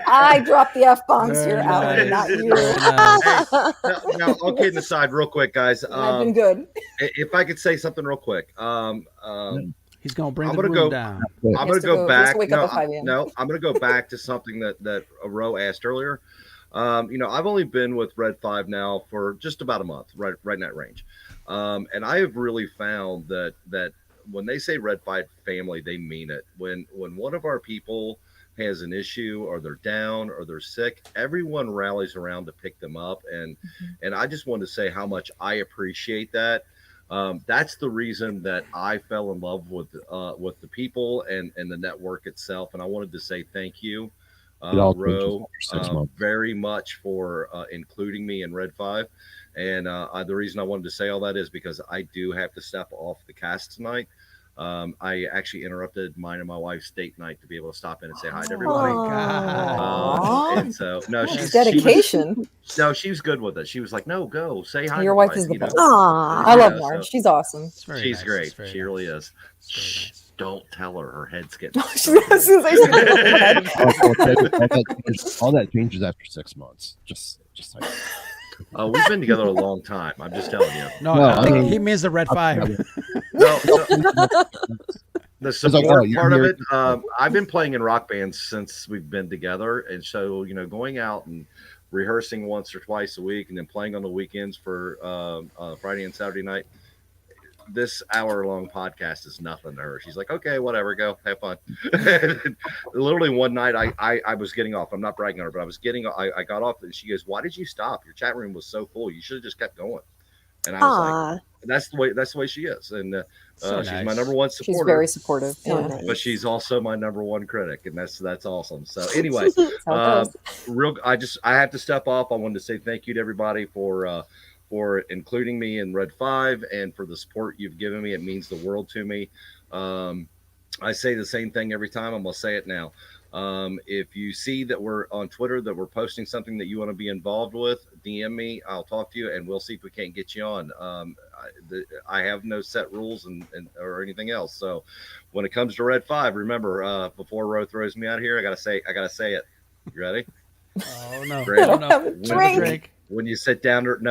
I dropped the F-bombs Very here, Alan, nice. not you. Very nice. Now, all kidding aside, real quick, guys. I've been good. If I could say something real quick, He's gonna bring I'm the gonna room go- down. I'm He going has to to go go- he has back. to wake up at 5 a.m. No, I'm going to go back to something that Ro asked earlier. I've only been with Red5 now for just about a month, right in that range. And I have really found that when they say Red5 family, they mean it. When one of our people has an issue or they're down or they're sick, everyone rallies around to pick them up. And I just wanted to say how much I appreciate that. That's the reason that I fell in love with the people and the network itself. And I wanted to say thank you, It all Ro, changes after 6 months. very much for including me in Red5. And the reason I wanted to say all that is because I do have to step off the cast tonight. I actually interrupted mine and my wife's date night to be able to stop in and say hi to everybody. Aw. And so, no, she's Dedication. she was good with it. She was like, "No, go say hi." Your to wife mine," is the you know? best. Aw. I love Yeah, Marge. so- She's awesome. It's very She's nice. great. It's very She nice. really is. It's very Shh, nice. don't tell her. Her head's getting. All that changes after 6 months. Just like We've been together a long time. I'm just telling you. No, No, I I think mean- he means the Red 5. No, the support like, oh, you're part of here. it. I've been playing in rock bands since we've been together, and so going out and rehearsing once or twice a week, and then playing on the weekends for Friday and Saturday night. This hour-long podcast is nothing to her. She's like, okay, whatever, go have fun. Literally one night, I was getting off. I'm not bragging on her, but I got off, and she goes, "Why did you stop? Your chat room was so full. You should have just kept going." And I was like, that's the way she is, and So she's nice. my number one supporter. She's very supportive. So Yeah. nice. But she's also my number one critic, and that's awesome. So anyway, That's how it goes. I have to step off. I wanted to say thank you to everybody for including me in Red5 and for the support you've given me. It means the world to me. I say the same thing every time. I'm gonna say it now. If you see that we're on Twitter, that we're posting something that you want to be involved with, DM me. I'll talk to you, and we'll see if we can't get you on. I have no set rules and or anything else. So when it comes to Red5, remember, before Ro throws me out here, I gotta say it. You ready? Oh no! Great. Oh, no. Have a Have a drink. When you sit down, on for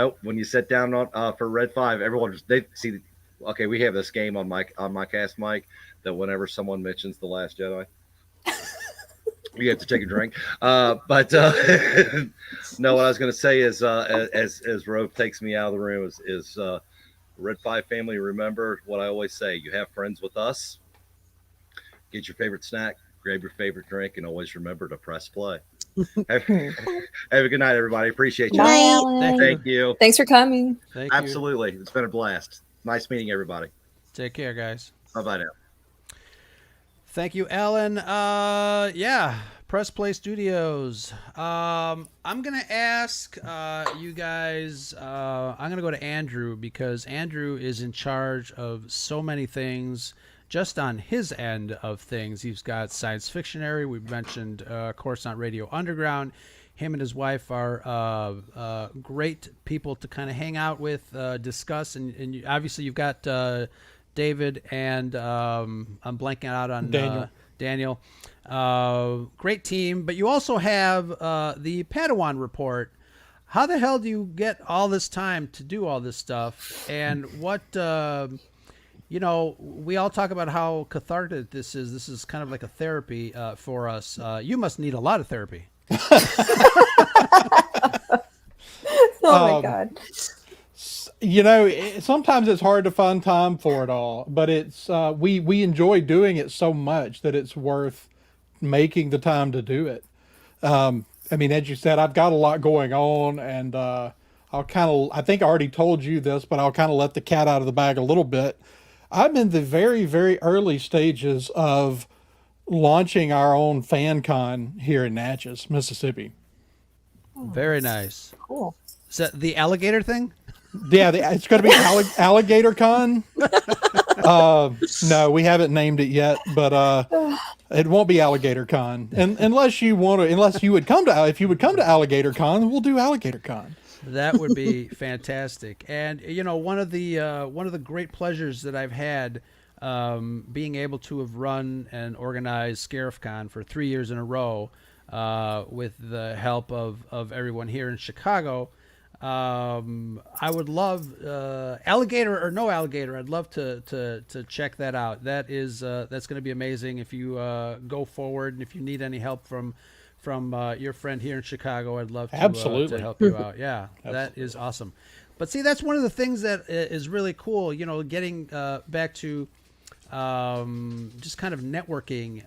Red5, everyone they see. Okay, we have this game on my cast mic that whenever someone mentions the Last Jedi, you have to take a drink. No, what I was going to say is, as Rove takes me out of the room, is Red5 family. Remember what I always say: you have friends with us. Get your favorite snack, grab your favorite drink, and always remember to press play. Have a good night, everybody. Appreciate you. Bye, Night. Alan. Thank you. Thanks for coming. Thank you. Absolutely. It's been a blast. Nice meeting everybody. Take care, guys. Bye-bye now. Thank you, Alan. Yeah, Press Play Studios. I'm gonna ask you guys. I'm gonna go to Andrew because Andrew is in charge of so many things. Just on his end of things, he's got Science Fictionary. We mentioned Coruscant Radio Underground. Him and his wife are great people to kind of hang out with, discuss, and obviously you've got David and I'm blanking out on Daniel. Great team, but you also have the Padawan Report. How the hell do you get all this time to do all this stuff? And what we all talk about how cathartic this is. This is kind of like a therapy for us. You must need a lot of therapy. Oh my God. Sometimes it's hard to find time for it all, but it's we enjoy doing it so much that it's worth making the time to do it. As you said, I've got a lot going on, and I think I already told you this, but I'll kind of let the cat out of the bag a little bit. I'm in the very, very early stages of launching our own fan con here in Natchez, Mississippi. Very nice. Cool. Is that the alligator thing? Yeah, it's going to be Alligator Con. No, we haven't named it yet, but it won't be Alligator Con. And unless you would come to Alligator Con, we'll do Alligator Con. That would be fantastic. And one of the great pleasures that I've had being able to have run and organized Scarif Con for 3 years in a row with the help of everyone here in Chicago. I would love alligator or no alligator. I'd love to check that out. That's going to be amazing if you go forward, and if you need any help from your friend here in Chicago, I'd love to absolutely to help you out. Yeah, that is awesome. But see, that's one of the things that is really cool. Getting back to just kind of networking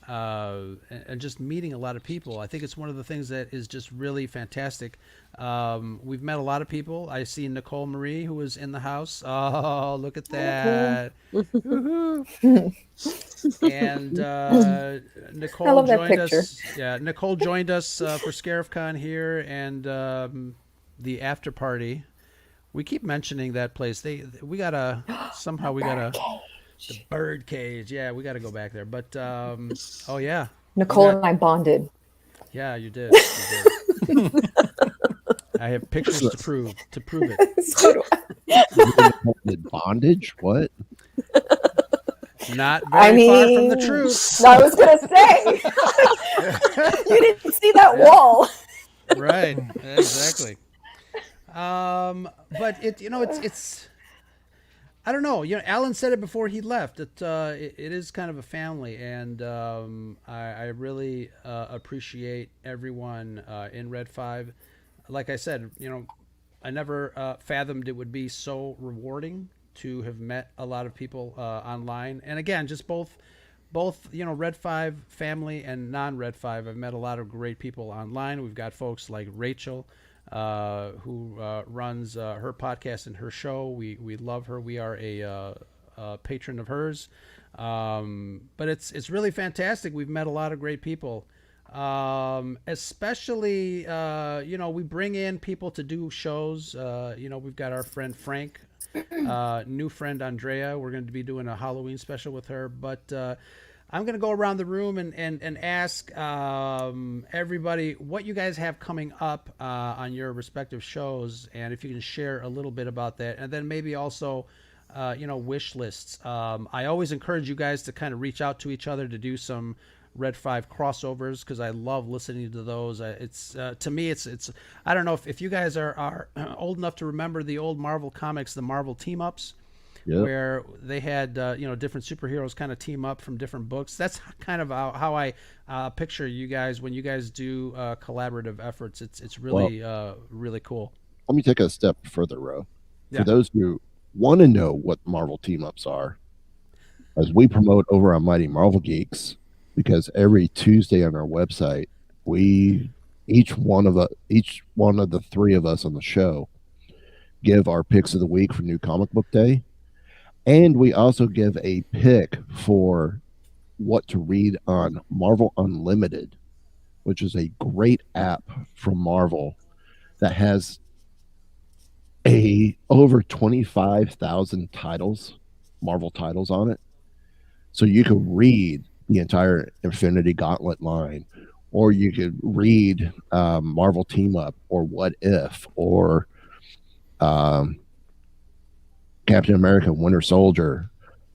and just meeting a lot of people. I think it's one of the things that is just really fantastic. We've met a lot of people. I see Nicole Marie, who was in the house. Oh, look at that. And Nicole joined us. Yeah, Nicole joined us for Scarif Con here and the after party. We keep mentioning that place. We gotta the bird cage. Yeah, we got to go back there. But oh yeah, Nicole and I bonded. Yeah, you did. I have pictures to prove it. So do I. Bondage? What? Not very far from the truth. I was gonna say you didn't see that wall. Right. Exactly. But it's. I don't know. Alan said it before he left. It is kind of a family, and I really appreciate everyone in Red 5. Like I said, I never fathomed it would be so rewarding to have met a lot of people online. And again, just both Red 5 family and non-Red 5. I've met a lot of great people online. We've got folks like Rachel, who runs her podcast and her show. We love her. We are a patron of hers. But it's really fantastic. We've met a lot of great people. Especially, we bring in people to do shows. We've got our friend Frank, new friend Andrea. We're going to be doing a Halloween special with her. But I'm going to go around the room and ask everybody what you guys have coming up on your respective shows, and if you can share a little bit about that, and then maybe also, wish lists. I always encourage you guys to kind of reach out to each other to do some Red 5 crossovers, because I love listening to those. It's to me, it's I don't know if you guys are old enough to remember the old Marvel comics, the Marvel team ups. Yep. Where they had different superheroes kind of team up from different books. That's kind of how I picture you guys when you guys do collaborative efforts. It's really really cool. Let me take a step further, Ro. Yeah. For those who want to know what Marvel team ups are, as we promote over on Mighty Marvel Geeks, because every Tuesday on our website, each one of the three of us on the show give our picks of the week for New Comic Book Day. And we also give a pick for what to read on Marvel Unlimited which is a great app from Marvel that has over 25,000 titles, Marvel titles on it. So you could read the entire Infinity Gauntlet line, or you could read Marvel Team Up, or What If, or Captain America, Winter Soldier,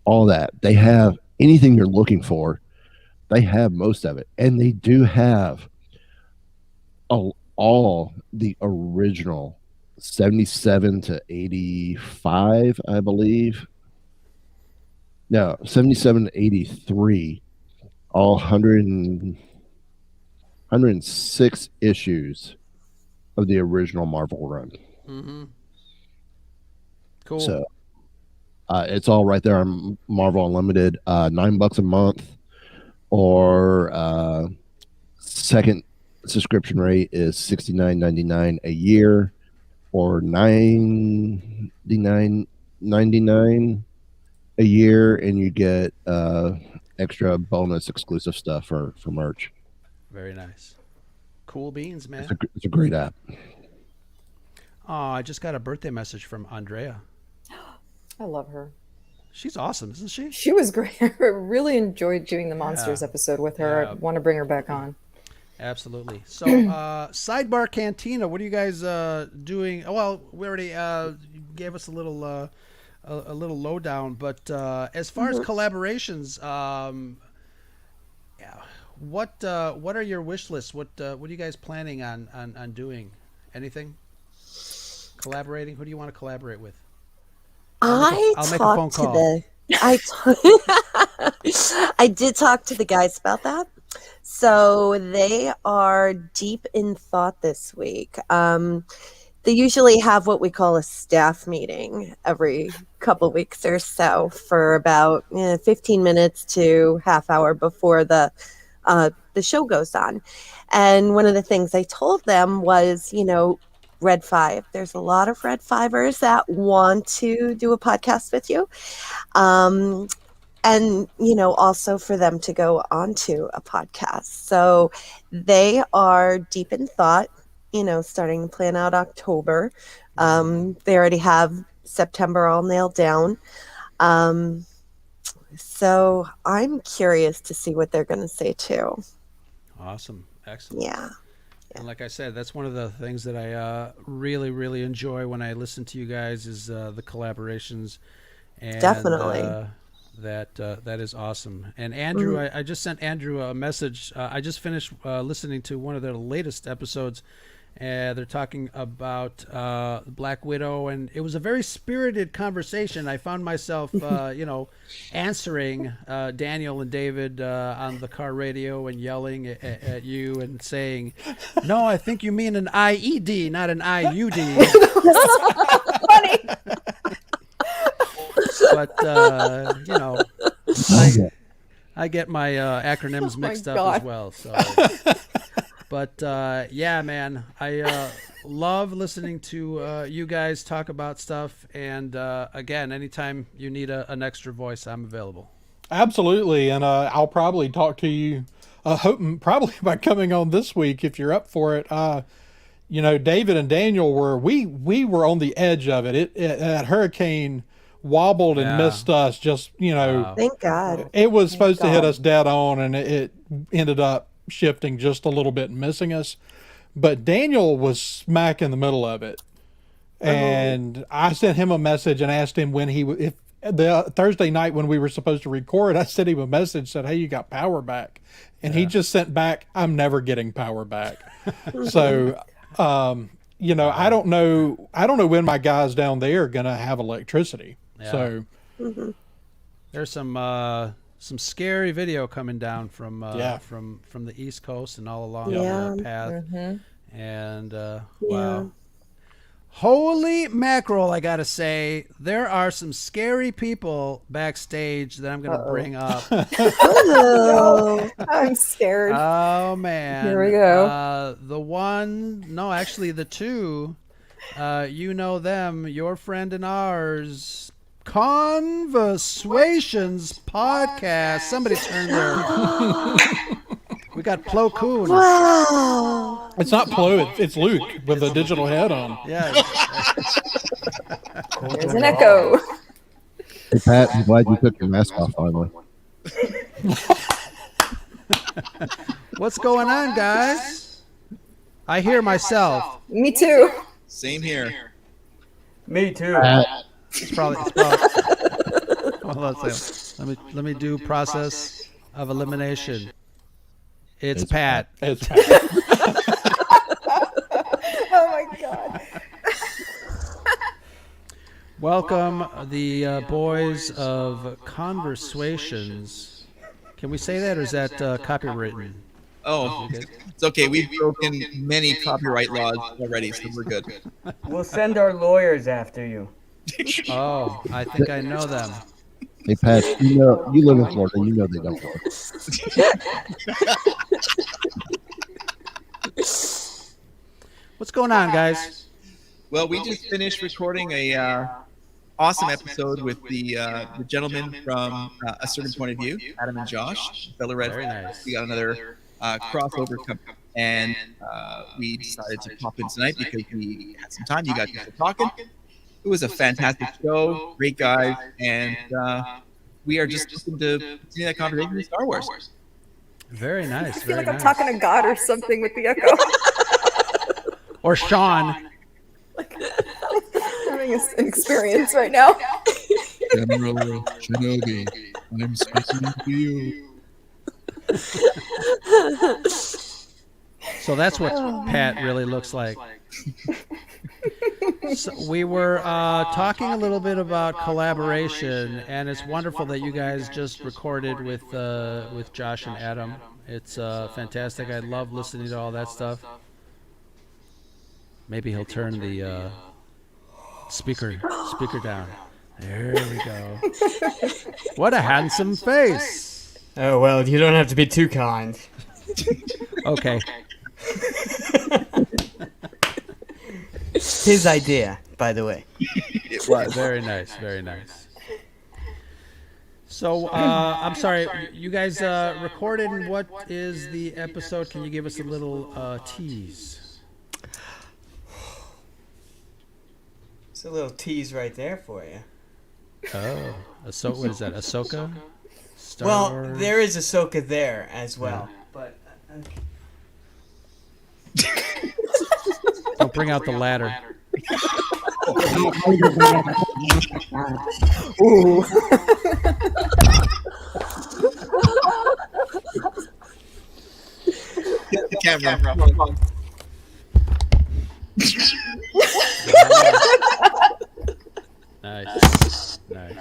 all that. They have anything you're looking for. They have most of it, and they do have all the original 77 to 85, I believe. No, 77 to 83, all 106 issues of the original Marvel run. Mm-hmm. Cool. So it's all right there on Marvel Unlimited. $9 a month, or second subscription rate is $69.99 a year, or $99.99 a year, and you get extra bonus exclusive stuff for merch. Very nice. Cool beans, man. It's a great app. Oh, I just got a birthday message from Andrea. I love her. She's awesome, isn't she? She was great. I really enjoyed doing the Monsters episode with her. Yeah. I want to bring her back on. Absolutely. So, Sidebar Cantina, what are you guys doing? Well, we already gave us a little lowdown, but as far as collaborations, what are your wish lists? What are you guys planning on doing? Anything? Collaborating? Who do you want to collaborate with? I'll make a phone call. I did talk to the guys about that. So they are deep in thought this week. They usually have what we call a staff meeting every couple weeks or so for about 15 minutes to half hour before the show goes on. And one of the things I told them was, Red5. There's a lot of Red5ers that want to do a podcast with you. And, also for them to go onto a podcast. So they are deep in thought, starting to plan out October. They already have September all nailed down. So I'm curious to see what they're going to say too. Awesome. Excellent. Yeah. And like I said, that's one of the things that I really, really enjoy when I listen to you guys is the collaborations. And, definitely. That is awesome. And Andrew, I just sent Andrew a message. I just finished listening to one of their latest episodes. They're talking about Black Widow, and it was a very spirited conversation. I found myself, answering Daniel and David on the car radio and yelling at you and saying, "No, I think you mean an IED, not an IUD." Funny. But I get my acronyms mixed up as well. So. But yeah, man, I love listening to you guys talk about stuff. And again, anytime you need an extra voice, I'm available. Absolutely, and I'll probably talk to you. Probably by coming on this week if you're up for it. David and Daniel we were on the edge of it. That hurricane wobbled and missed us. Just Wow. Thank God. it was supposed to hit us dead on, and it ended up shifting just a little bit and missing us. But Daniel was smack in the middle of it, and I sent him a message and asked him if the Thursday night when we were supposed to record, I sent him a message, said, "Hey, you got power back?" And he just sent back, "I'm never getting power back." So I don't know when my guys down there are gonna have electricity. So There's some scary video coming down from the East Coast and all along the path. And wow. Holy mackerel, I gotta say, there are some scary people backstage that I'm gonna bring up. I'm scared. Oh man. Here we go. The two, you know them, your friend and ours, Conversations Podcast. Somebody turn their We got Plo Koon. Wow. It's not Plo, it's Luke with a digital head on. Yeah. There's an echo. Hey, Pat, I'm glad you took your mask off finally. What's going on, guys? I hear myself. Me too. Same here. Me too. It's probably hold on a second. Let me do process of elimination. It's Pat. It's Oh my god. Welcome the boys of Conversations. Can we say that, or is that copywritten? Oh, it's okay. We've broken many copyright laws already, so we're good. We'll send our lawyers after you. Oh, I think I know them. Hey, Pat, you live in Florida. You know they don't work. What's going on, guys? Well, we just finished recording a awesome episode with the gentlemen from A Certain Point of View, Adam and Josh, fellow Red5. Very nice. We got another crossover coming, and we decided to pop in tonight because we had some time. You guys were talking. It was a fantastic show, great guys, and we are just looking to continue that conversation with Star Wars. Very nice. I feel Very like I'm nice. talking to God or something with the echo. Or Sean. Having an experience right now. General Shinobi, I'm speaking to you. So that's what Pat really looks like. So we were talking a little bit about collaboration, and it's wonderful that you guys just recorded with Josh and Adam. It's fantastic. I love listening to all that stuff. Maybe he'll turn the speaker down. There we go. What a handsome face. Oh, well, you don't have to be too kind. Okay. His idea, by the way. It was. Very nice. Very nice. So, I'm sorry, you guys recorded, and what is the episode? Can you give us a little tease? It's a little tease right there for you. Oh, what is that? Ahsoka? Star Well, Wars? there is Ahsoka there as well. But Don't bring out the ladder. Ooh. Get the camera. Nice. Nice.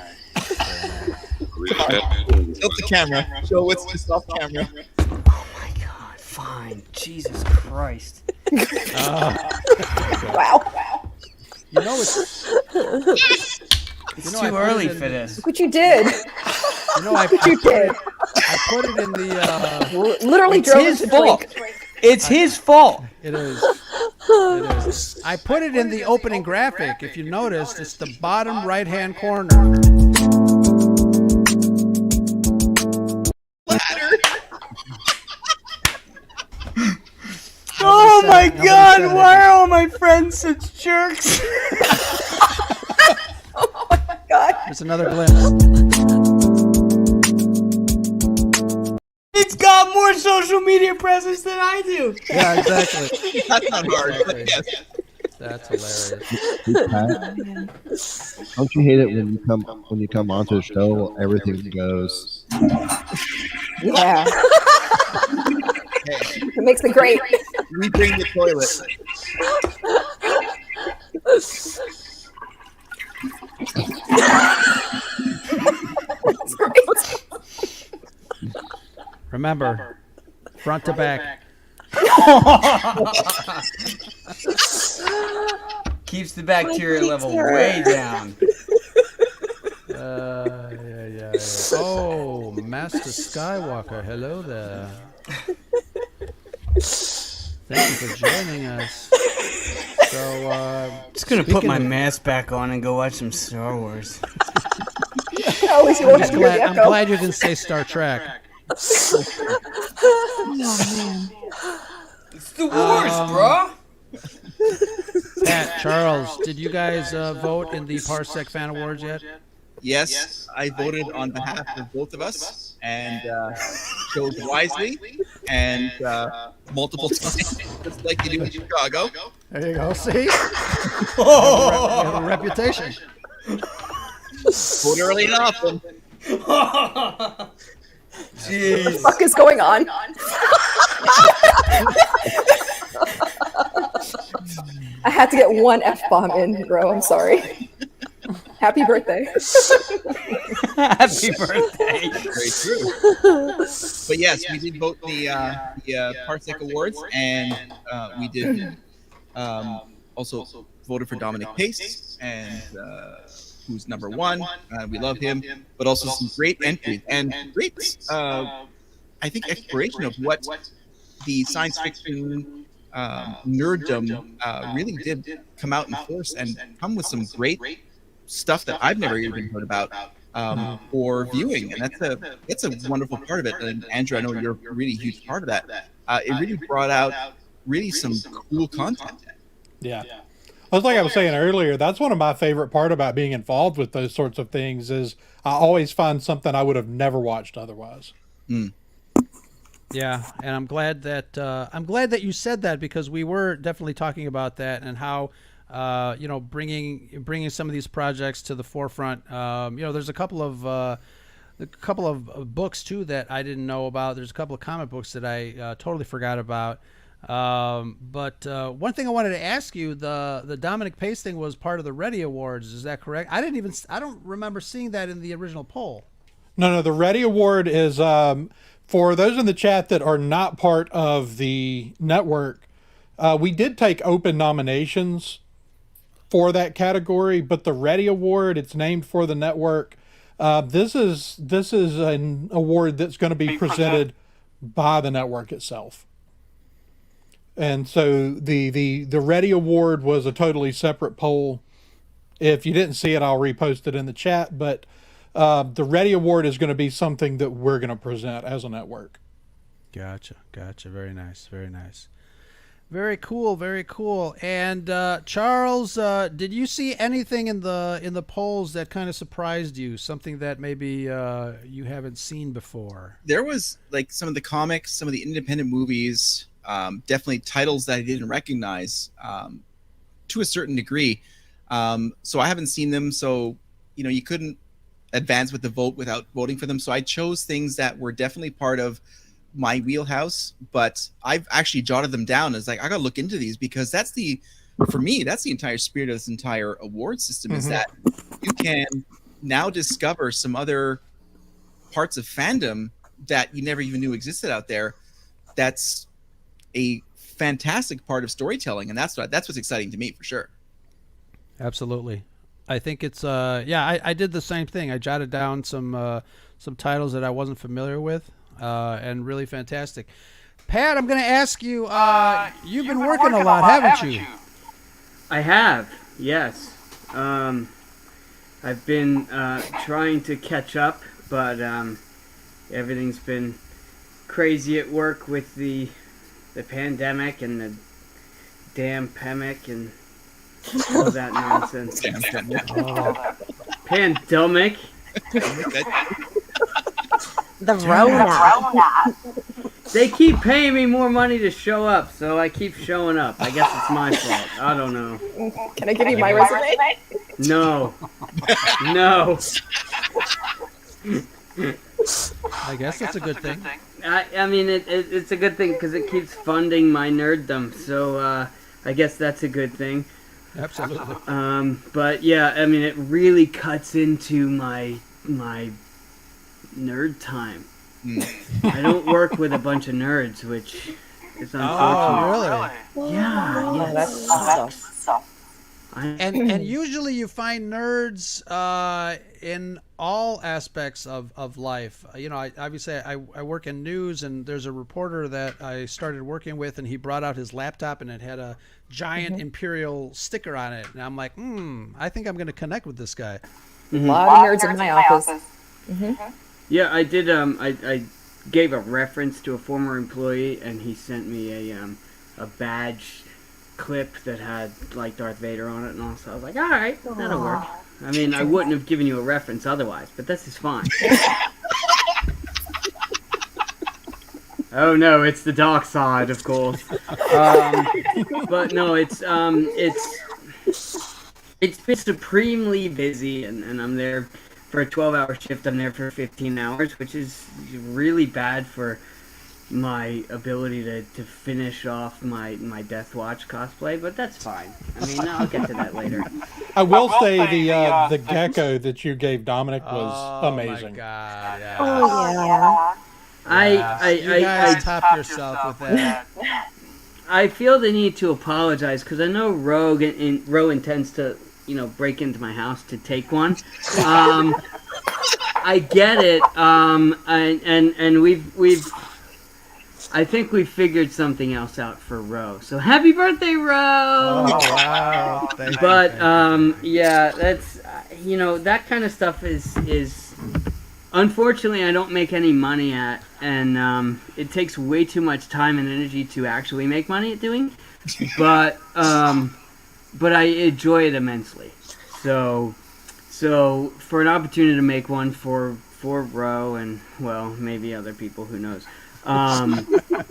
Tilt the camera. Show what's just off camera. oh my god, fine. Jesus Christ. Wow. You know it's It's I too put early it in for this. Look what you did. you know I You did. put it in the Literally It's drove his into fault. drink. It's his fault. it is. It is. I put it in the opening graphic. If you noticed, it's the bottom right-hand corner. Oh my Nobody said god, it. why are all my friends such jerks? God. There's another glimpse. It's got more social media presence than I do. Yeah, exactly. That's not hard, but yes. That's hilarious. Hey, Pat, don't you hate it when you come onto the show, everything goes? Yeah. It makes it great. We bring the toilet. It's great. Remember, front to back. Keeps the bacteria level Bacteria. way down. Yeah. Oh, Master Skywalker, hello there. Thank you for joining us. So, Just gonna put speaking my of- mask back on and go watch some Star Wars. At least you won't have I'm to hear the glad, I'm echo. glad you didn't say Star Trek. It's the worst, bro. Pat, Charles, did you guys vote in the Parsec Fan Awards yet? Yes, I voted on behalf of both of us and chose wisely and multiple times, just like you do in Chicago. There you go. See? You have a reputation. Vote early and often. What the fuck is going on? I had to get one F-bomb in, bro. I'm sorry. Happy birthday. Happy birthday. Very true. But yes, we did vote the Parsec Awards, and we did also voted for Dominic Pace, and who's number one. We love him, but also some great entries and great, I think, exploration of what the science fiction nerddom really did come out in force and come with some great stuff that I've never even heard about or viewing, and that's a wonderful part of it. And Andrew, I know you're a really huge part of that. It really brought out really some cool content. Yeah. It's like I was saying earlier, that's one of my favorite part about being involved with those sorts of things is I always find something I would have never watched otherwise. Yeah, and I'm glad that you said that, because we were definitely talking about that and how bringing some of these projects to the forefront. There's a couple of books too that I didn't know about. There's a couple of comic books that I totally forgot about. But one thing I wanted to ask you, the Dominic Pace thing was part of the Ready Awards. Is that correct? I don't remember seeing that in the original poll. No, the Ready Award is for those in the chat that are not part of the network. We did take open nominations for that category, but the Ready Award, it's named for the network. This is an award that's going to be presented by the network itself. And so the Ready Award was a totally separate poll. If you didn't see it, I'll repost it in the chat. But the Ready Award is going to be something that we're going to present as a network. Gotcha. Very nice. Very cool. And Charles, did you see anything in the polls that kind of surprised you? Something that maybe you haven't seen before? There was like some of the comics, some of the independent movies, definitely titles that I didn't recognize to a certain degree. So I haven't seen them. So, you couldn't advance with the vote without voting for them. So I chose things that were definitely part of my wheelhouse, but I've actually jotted them down as like, I gotta look into these, because for me, that's the entire spirit of this entire award system, is that you can now discover some other parts of fandom that you never even knew existed out there. That's a fantastic part of storytelling, and that's what's exciting to me, for sure. Absolutely. I think it's I did the same thing. I jotted down some titles that I wasn't familiar with, and really fantastic. Pat, I'm going to ask you, you've been working a lot, haven't you? I have, yes. I've been trying to catch up, but everything's been crazy at work with the pandemic and the damn pandemic and all that nonsense. Pandemic. The Rona. They keep paying me more money to show up, so I keep showing up. I guess it's my fault. I don't know. Can I give you my resume? No. No. I guess that's a good thing. I mean, it's a good thing because it keeps funding my nerddom, so I guess that's a good thing. Absolutely. But yeah, I mean, it really cuts into my nerd time. I don't work with a bunch of nerds, which is unfortunate. Oh, really? Yeah, That sucks. And usually you find nerds in all aspects of life. I work in news, and there's a reporter that I started working with, and he brought out his laptop, and it had a giant Imperial sticker on it. And I'm like, I think I'm going to connect with this guy. A lot of nerds in my office. Yeah, I did. I gave a reference to a former employee, and he sent me a badge clip that had like Darth Vader on it and all. So I was like, all right, that'll work. I mean, I wouldn't have given you a reference otherwise, but this is fine. Oh no, it's the dark side, of course. But no, it's been supremely busy, and I'm there for a 12-hour shift. I'm there for 15 hours, which is really bad for my ability to finish off my Death Watch cosplay, but that's fine. I mean, I'll get to that later. I will say the gecko that you gave Dominic was amazing. Oh my god! Yeah. Oh yeah. You guys topped yourself with that. I feel the need to apologize because I know Ro intends to, break into my house to take one. I get it. And we've. I think we figured something else out for Ro. So happy birthday, Ro! Oh wow! Thank you. Yeah, that's that kind of stuff is. Unfortunately, I don't make any money at, and it takes way too much time and energy to actually make money at doing. But I enjoy it immensely. So for an opportunity to make one for Ro and well maybe other people, who knows.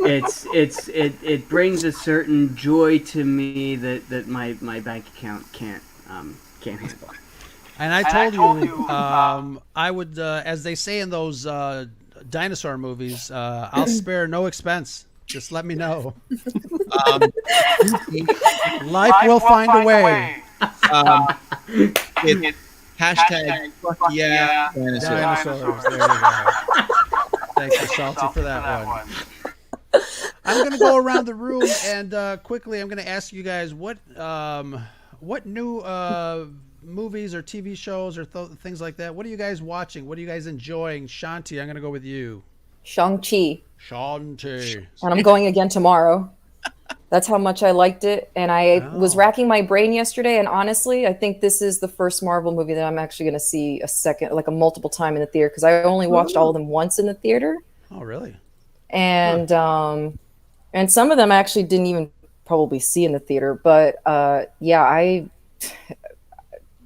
It brings a certain joy to me that my bank account can't handle. And I told you, I would, as they say in those dinosaur movies, I'll spare no expense. Just let me know. Life will find a way. It's hashtag fuck yeah dinosaurs. There you go. Thanks, Salty, for that one. I'm going to go around the room and quickly I'm going to ask you guys what new movies or TV shows or things like that. What are you guys watching? What are you guys enjoying? Shanti, I'm going to go with you. Shang-Chi. Shanti. And I'm going again tomorrow. That's how much I liked it. And I was racking my brain yesterday. And honestly, I think this is the first Marvel movie that I'm actually going to see a multiple time in the theater. Because I only watched all of them once in the theater. Oh, really? And and some of them I actually didn't even probably see in the theater. But yeah, I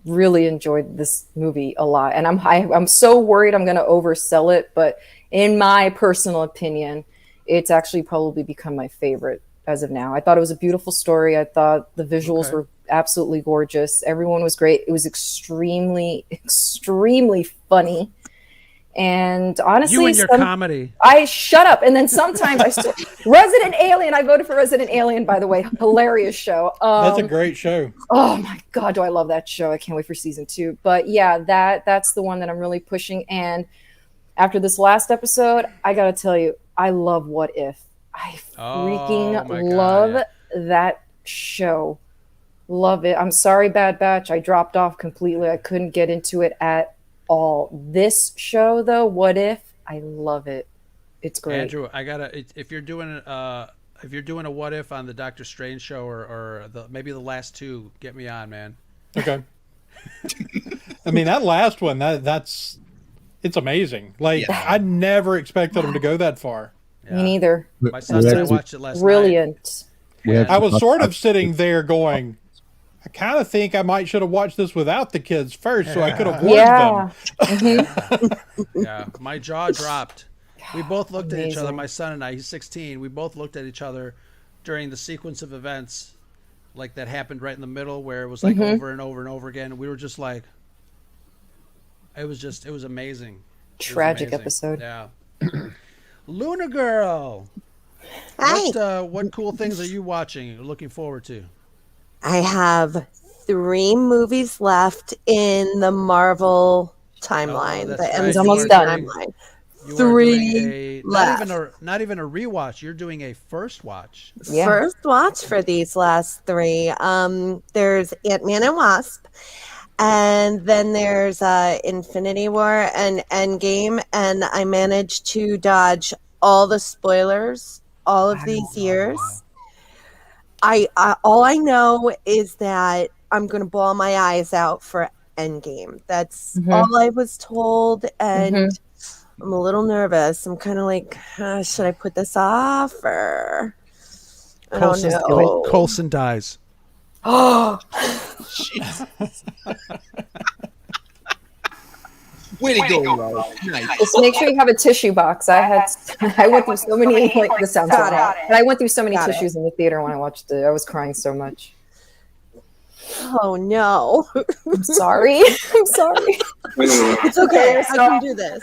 really enjoyed this movie a lot. And I'm so worried I'm going to oversell it. But in my personal opinion, it's actually probably become my favorite as of now. I thought it was a beautiful story. I thought the visuals were absolutely gorgeous. Everyone was great. It was extremely, extremely funny. And honestly, you and your comedy. I shut up. And then sometimes Resident Alien. I voted for Resident Alien, by the way. Hilarious show. That's a great show. Oh my God, do I love that show. I can't wait for season 2. But yeah, that's the one that I'm really pushing. And after this last episode, I got to tell you, I love What If. I freaking love that show. Love it. I'm sorry, Bad Batch. I dropped off completely. I couldn't get into it at all. This show, though, What If, I love it. It's great. Andrew, if you're doing a What If on the Doctor Strange show or maybe the last 2, get me on, man. Okay. I mean, that last one, it's amazing. Like, I never expected them to go that far. Yeah. Me neither. My son and I watched it last night. Brilliant. I was sort of sitting there going, I kind of think I should have watched this without the kids first, so I could have warned them. Mm-hmm. Yeah, my jaw dropped. We both looked at each other. My son and I. He's 16. We both looked at each other during the sequence of events, like that happened right in the middle, where it was like over and over and over again. We were just like, it was amazing. Tragic episode. Yeah. Luna Girl. Hi. What cool things are you watching or looking forward to? I have 3 movies left in the Marvel timeline. Oh, the right. It's almost done. timeline. You are 3 doing left. not even a rewatch. You're doing a first watch. Yeah. First watch for these last 3. There's Ant-Man and Wasp. And then there's Infinity War and Endgame. And I managed to dodge all the spoilers all of these years. I all I know is that I'm going to bawl my eyes out for Endgame. That's all I was told. And I'm a little nervous. I'm kind of like, should I put this off or I don't know. Coulson dies. Oh, Way to go, Rose. Nice. just make sure you have a tissue box. I went through so many, like, this sounds Got bad, it. but I went through so many Got it. tissues in the theater when I watched it. I was crying so much. Oh no. I'm sorry. I'm sorry. It's okay. I can do this.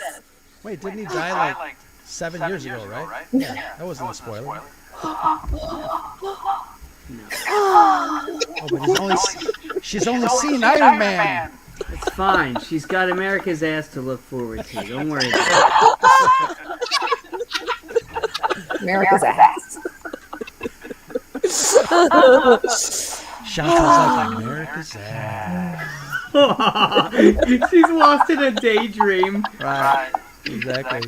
Wait, didn't he die like 7 years ago, right? Yeah, that wasn't a spoiler. Oh, but she's only seen Iron Man. It's fine. She's got America's ass to look forward to. Don't worry about it. America's ass. Chantal's like America's ass. She's lost in a daydream. Right. Exactly.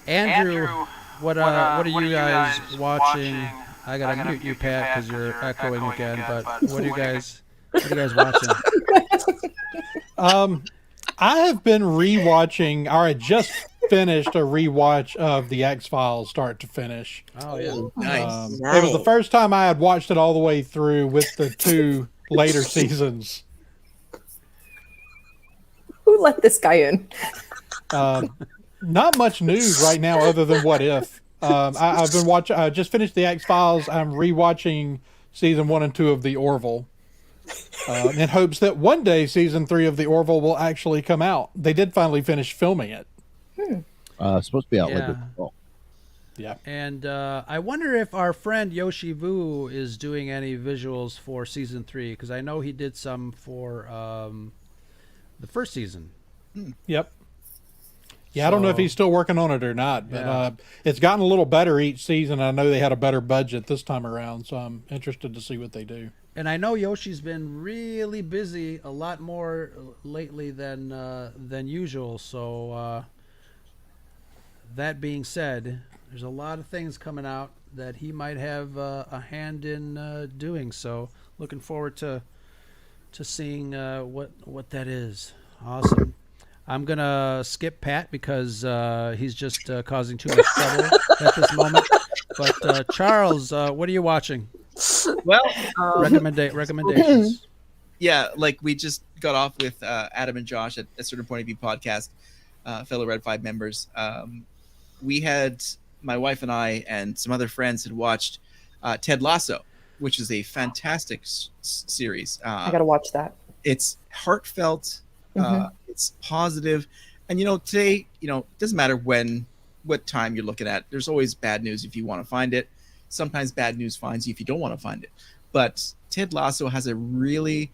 Andrew, what are you guys watching? I gotta mute you, Pat, because you're echoing again. But what are you guys watching? I have been rewatching, or I just finished a rewatch of the X-Files start to finish. Oh yeah. Nice. It was the first time I had watched it all the way through with the 2 later seasons. Who let this guy in? Not much news right now other than What If. I've been watching. I just finished the X-Files. I'm rewatching season 1 and 2 of The Orville, in hopes that one day season 3 of The Orville will actually come out. They did finally finish filming it. Supposed to be out Yeah. later. Oh. Yeah. And I wonder if our friend Yoshi Vu is doing any visuals for season 3, because I know he did some for the first season. Yep. Yeah, I don't know if he's still working on it or not, but Yeah. it's gotten a little better each season. I know they had a better budget this time around, so I'm interested to see what they do. And I know Yoshi's been really busy, a lot more lately than usual. So that being said, there's a lot of things coming out that he might have a hand in doing. So looking forward to seeing what that is. Awesome. I'm gonna skip Pat because he's just causing too much trouble at this moment. But Charles, what are you watching? Well, Recommendations. yeah, like we just got off with Adam and Josh at a Certain Point of View podcast, fellow Red5 members. We had, my wife and I and some other friends had watched Ted Lasso, which is a fantastic series. I gotta watch that. It's heartfelt. It's positive. And, today, it doesn't matter what time you're looking at. There's always bad news if you want to find it. Sometimes bad news finds you if you don't want to find it. But Ted Lasso has a really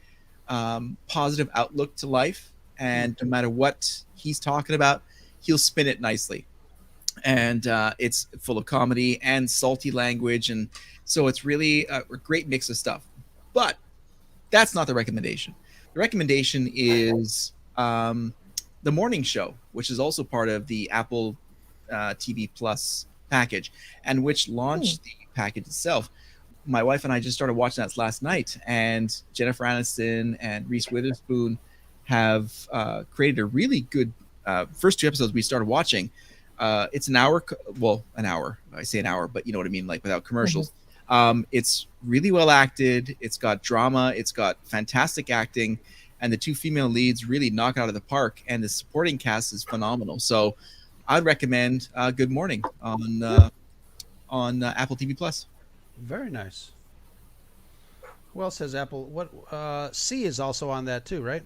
positive outlook to life. And no matter what he's talking about, he'll spin it nicely. And it's full of comedy and salty language. And so it's really a great mix of stuff. But that's not the recommendation. The recommendation is the morning show, which is also part of the Apple TV Plus package, and which launched the package itself. My wife and I just started watching that last night, and Jennifer Aniston and Reese Witherspoon have created a really good first 2 episodes we started watching. It's an hour. I say an hour, but you know what I mean, like without commercials. It's really well acted. It's got drama. It's got fantastic acting. And the 2 female leads really knock it out of the park. And the supporting cast is phenomenal. So I'd recommend Good Morning on Apple TV Plus. Very nice. Who else has Apple? What C is also on that too, right?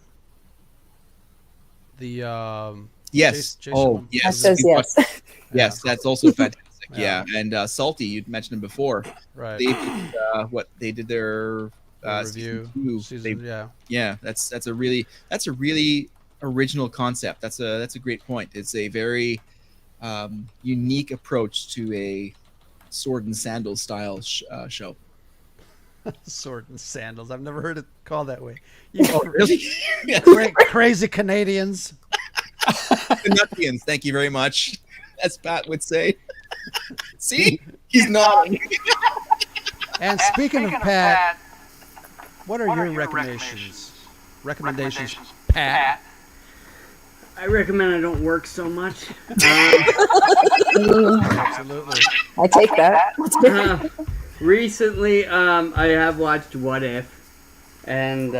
The Yes. Jason Yes. That says yes. Yes, that's also fantastic. Yeah. And Salty, you'd mentioned him before. right. They did their review. Yeah, that's a really original concept. That's a great point. It's a very unique approach to a sword and sandals style show. Sword and sandals. I've never heard it called that way. Oh, really? Crazy Canadians. Canadians. Thank you very much. As Pat would say. See, he's nodding. And speaking of Pat, what are your recommendations? Pat. I recommend I don't work so much. Absolutely. I take that. Recently, I have watched What If, and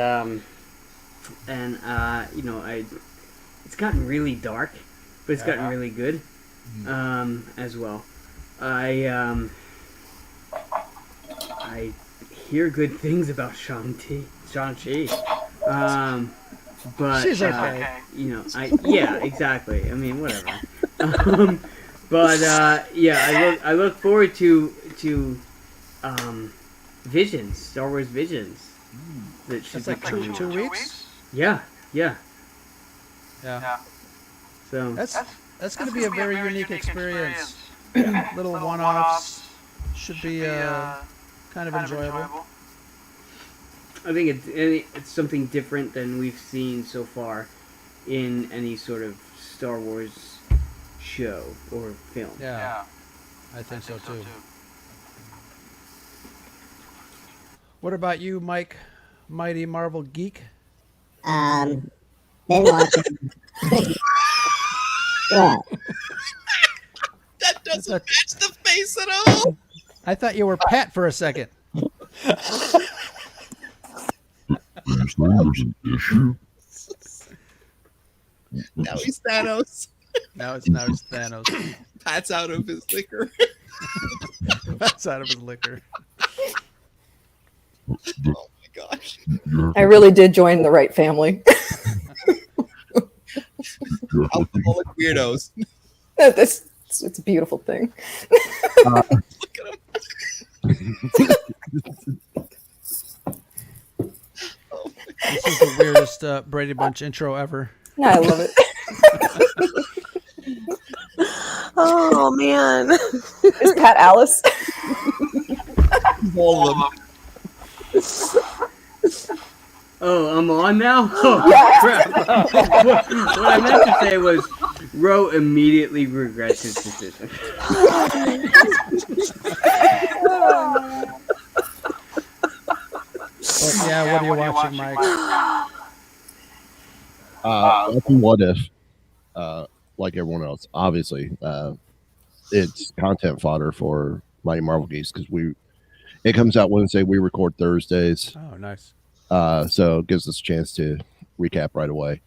it's gotten really dark, but it's gotten really good, as well. I hear good things about Shang-Chi. But She's okay. Exactly. I mean, whatever. I look forward to Visions, Star Wars Visions. That should It's like be two weeks. Yeah. Yeah. So That's going to be a very unique experience. Little one-offs should be kind of enjoyable. I think it's something different than we've seen so far in any sort of Star Wars show or film. Yeah. I think so too. What about you, Mike? Mighty Marvel Geek? Been watching. Yeah. That doesn't match the face at all. I thought you were Pat for a second. Now he's Thanos. Now it's Thanos. Pat's out of his liquor. Pat's out of his liquor. Oh my gosh. I really did join the right family. Alcoholic weirdos. It's a beautiful thing. Look at him. This is the weirdest Brady Bunch intro ever. I love it. Oh man. Is Pat Alice? All of them. Oh, I'm on now? Oh, crap. What I meant to say was, Ro immediately regrets his decision. But yeah, what are you watching, Mike? Watching What If, like everyone else, obviously, it's content fodder for Mighty Marvel Geeks because it comes out Wednesday. We record Thursdays. Oh, nice. So it gives us a chance to recap right away.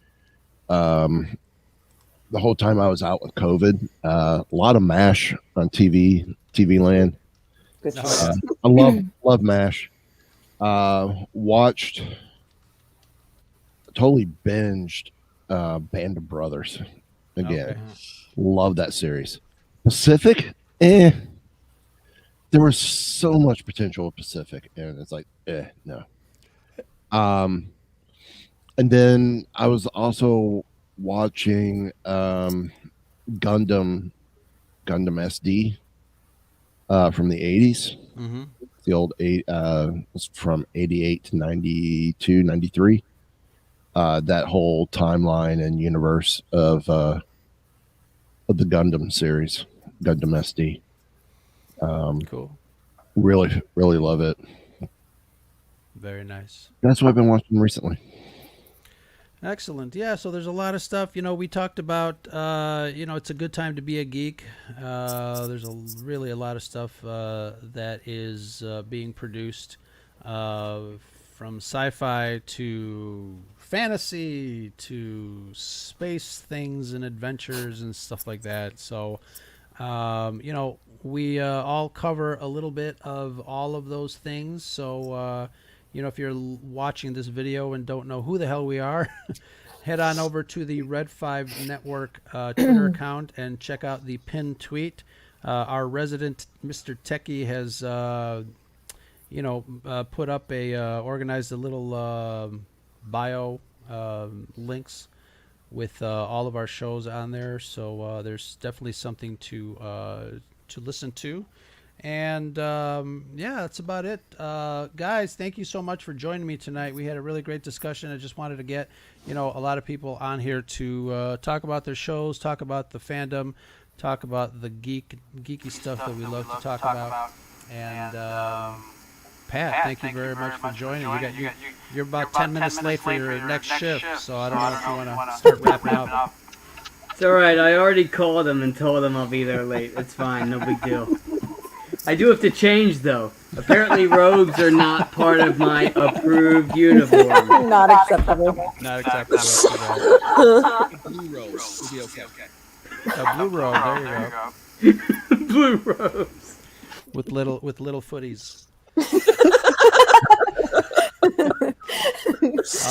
The whole time I was out with COVID, a lot of MASH on TV land. Good Oh, I love MASH. Watched, totally binged Band of Brothers again. Okay. Love that series. Pacific, there was so much potential with Pacific, and it's like, no. And then I was also watching Gundam SD from the 80s. Mm-hmm. The old was from 88 to 92, 93. That whole timeline and universe of the Gundam series, Gundam SD. Cool. Really, really love it. Very nice. That's what I've been watching recently. Excellent. Yeah, so there's a lot of stuff. We talked about, it's a good time to be a geek. There's really a lot of stuff that is being produced from sci-fi to fantasy to space things and adventures and stuff like that. So, we all cover a little bit of all of those things. So, if you're watching this video and don't know who the hell we are, head on over to the Red5 Network Twitter account and check out the pinned tweet. Our resident Mr. Techie has, put up organized a little bio links with all of our shows on there. So there's definitely something to listen to. And that's about it. Guys, thank you so much for joining me tonight. We had a really great discussion. I just wanted to get a lot of people on here to talk about their shows, talk about the fandom, talk about the geeky stuff that we love to talk about. And Pat, thank you very much for joining. You're about 10 minutes late for your next shift, so I don't know if you want to start wrapping up. It's all right. I already called him and told him I'll be there late. It's fine. No big deal. I do have to change, though. Apparently, robes are not part of my approved uniform. Not acceptable. Not acceptable. Blue rose. We'll be okay. A blue robe. There you go. Blue robes. With little footies.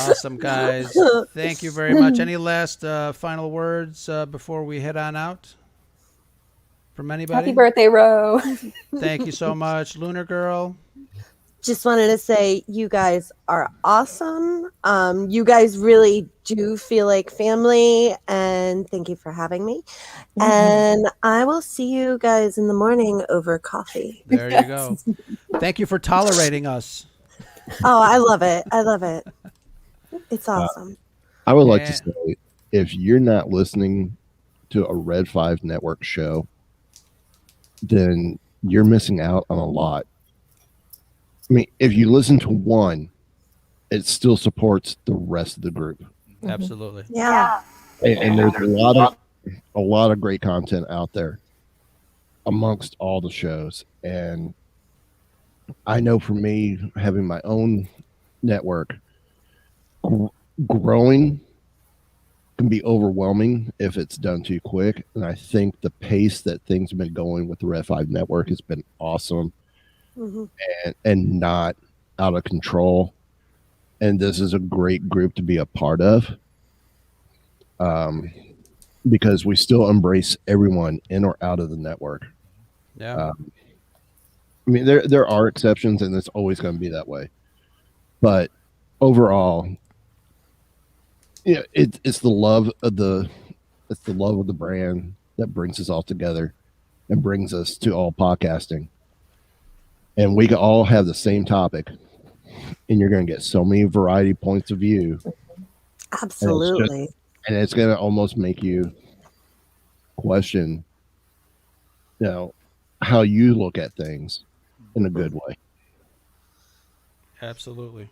Awesome, guys. Thank you very much. Any last final words before we head on out? From anybody? Happy birthday, Ro. Thank you so much, Lunar Girl. Just wanted to say you guys are awesome. You guys really do feel like family, and thank you for having me. And I will see you guys in the morning over coffee. There you go. Thank you for tolerating us. Oh, I love it. I love it. It's awesome. I would like to say, if you're not listening to a Red 5 network show, then you're missing out on a lot. I mean, if you listen to one, it still supports the rest of the group. Absolutely. Yeah. And there's a lot of great content out there amongst all the shows. And I know for me, having my own network, growing can be overwhelming if it's done too quick. And I think the pace that things have been going with the Red 5 network has been awesome and not out of control. And this is a great group to be a part of, because we still embrace everyone in or out of the network. Yeah. I mean, there are exceptions, and it's always going to be that way. But overall, yeah, it's the love of the brand that brings us all together and brings us to all podcasting. And we can all have the same topic, and you're going to get so many variety points of view. Absolutely. And it's going to almost make you question, how you look at things in a good way. Absolutely.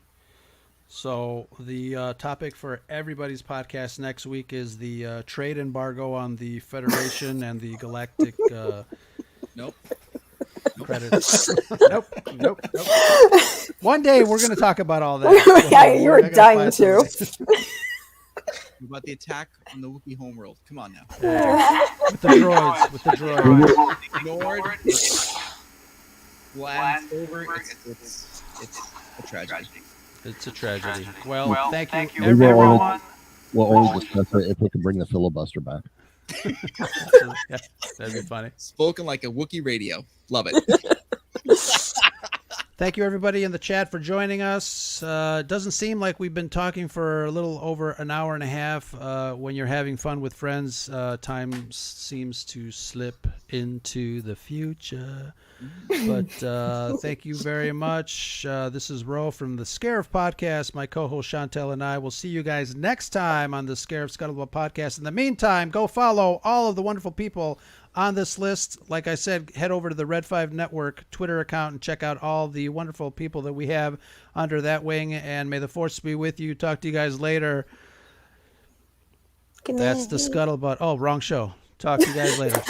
So the topic for everybody's podcast next week is the trade embargo on the Federation and the Galactic Nope. credits. Nope. One day we're going to talk about all that. Yeah, you were dying to. What about the attack on the Wookiee homeworld? Come on now. With the droids. Ignored. Glanced over. It's a tragedy. It's a tragedy. Well, thank you, everyone. We'll only discuss it if we can bring the filibuster back. Yeah, that'd be funny. Spoken like a Wookiee radio. Love it. Thank you, everybody in the chat, for joining us. It doesn't seem like we've been talking for a little over an hour and a half. When you're having fun with friends, time seems to slip into the future. But thank you very much. This is Ro from the Scarif Podcast. My co-host Chantel and I will see you guys next time on the Scarif Scuttlebutt Podcast. In the meantime, go follow all of the wonderful people on this list. Like I said, head over to the Red 5 Network Twitter account and check out all the wonderful people that we have under that wing. And may the force be with you. Talk to you guys later. That's the Scuttlebutt. Oh, wrong show. Talk to you guys later.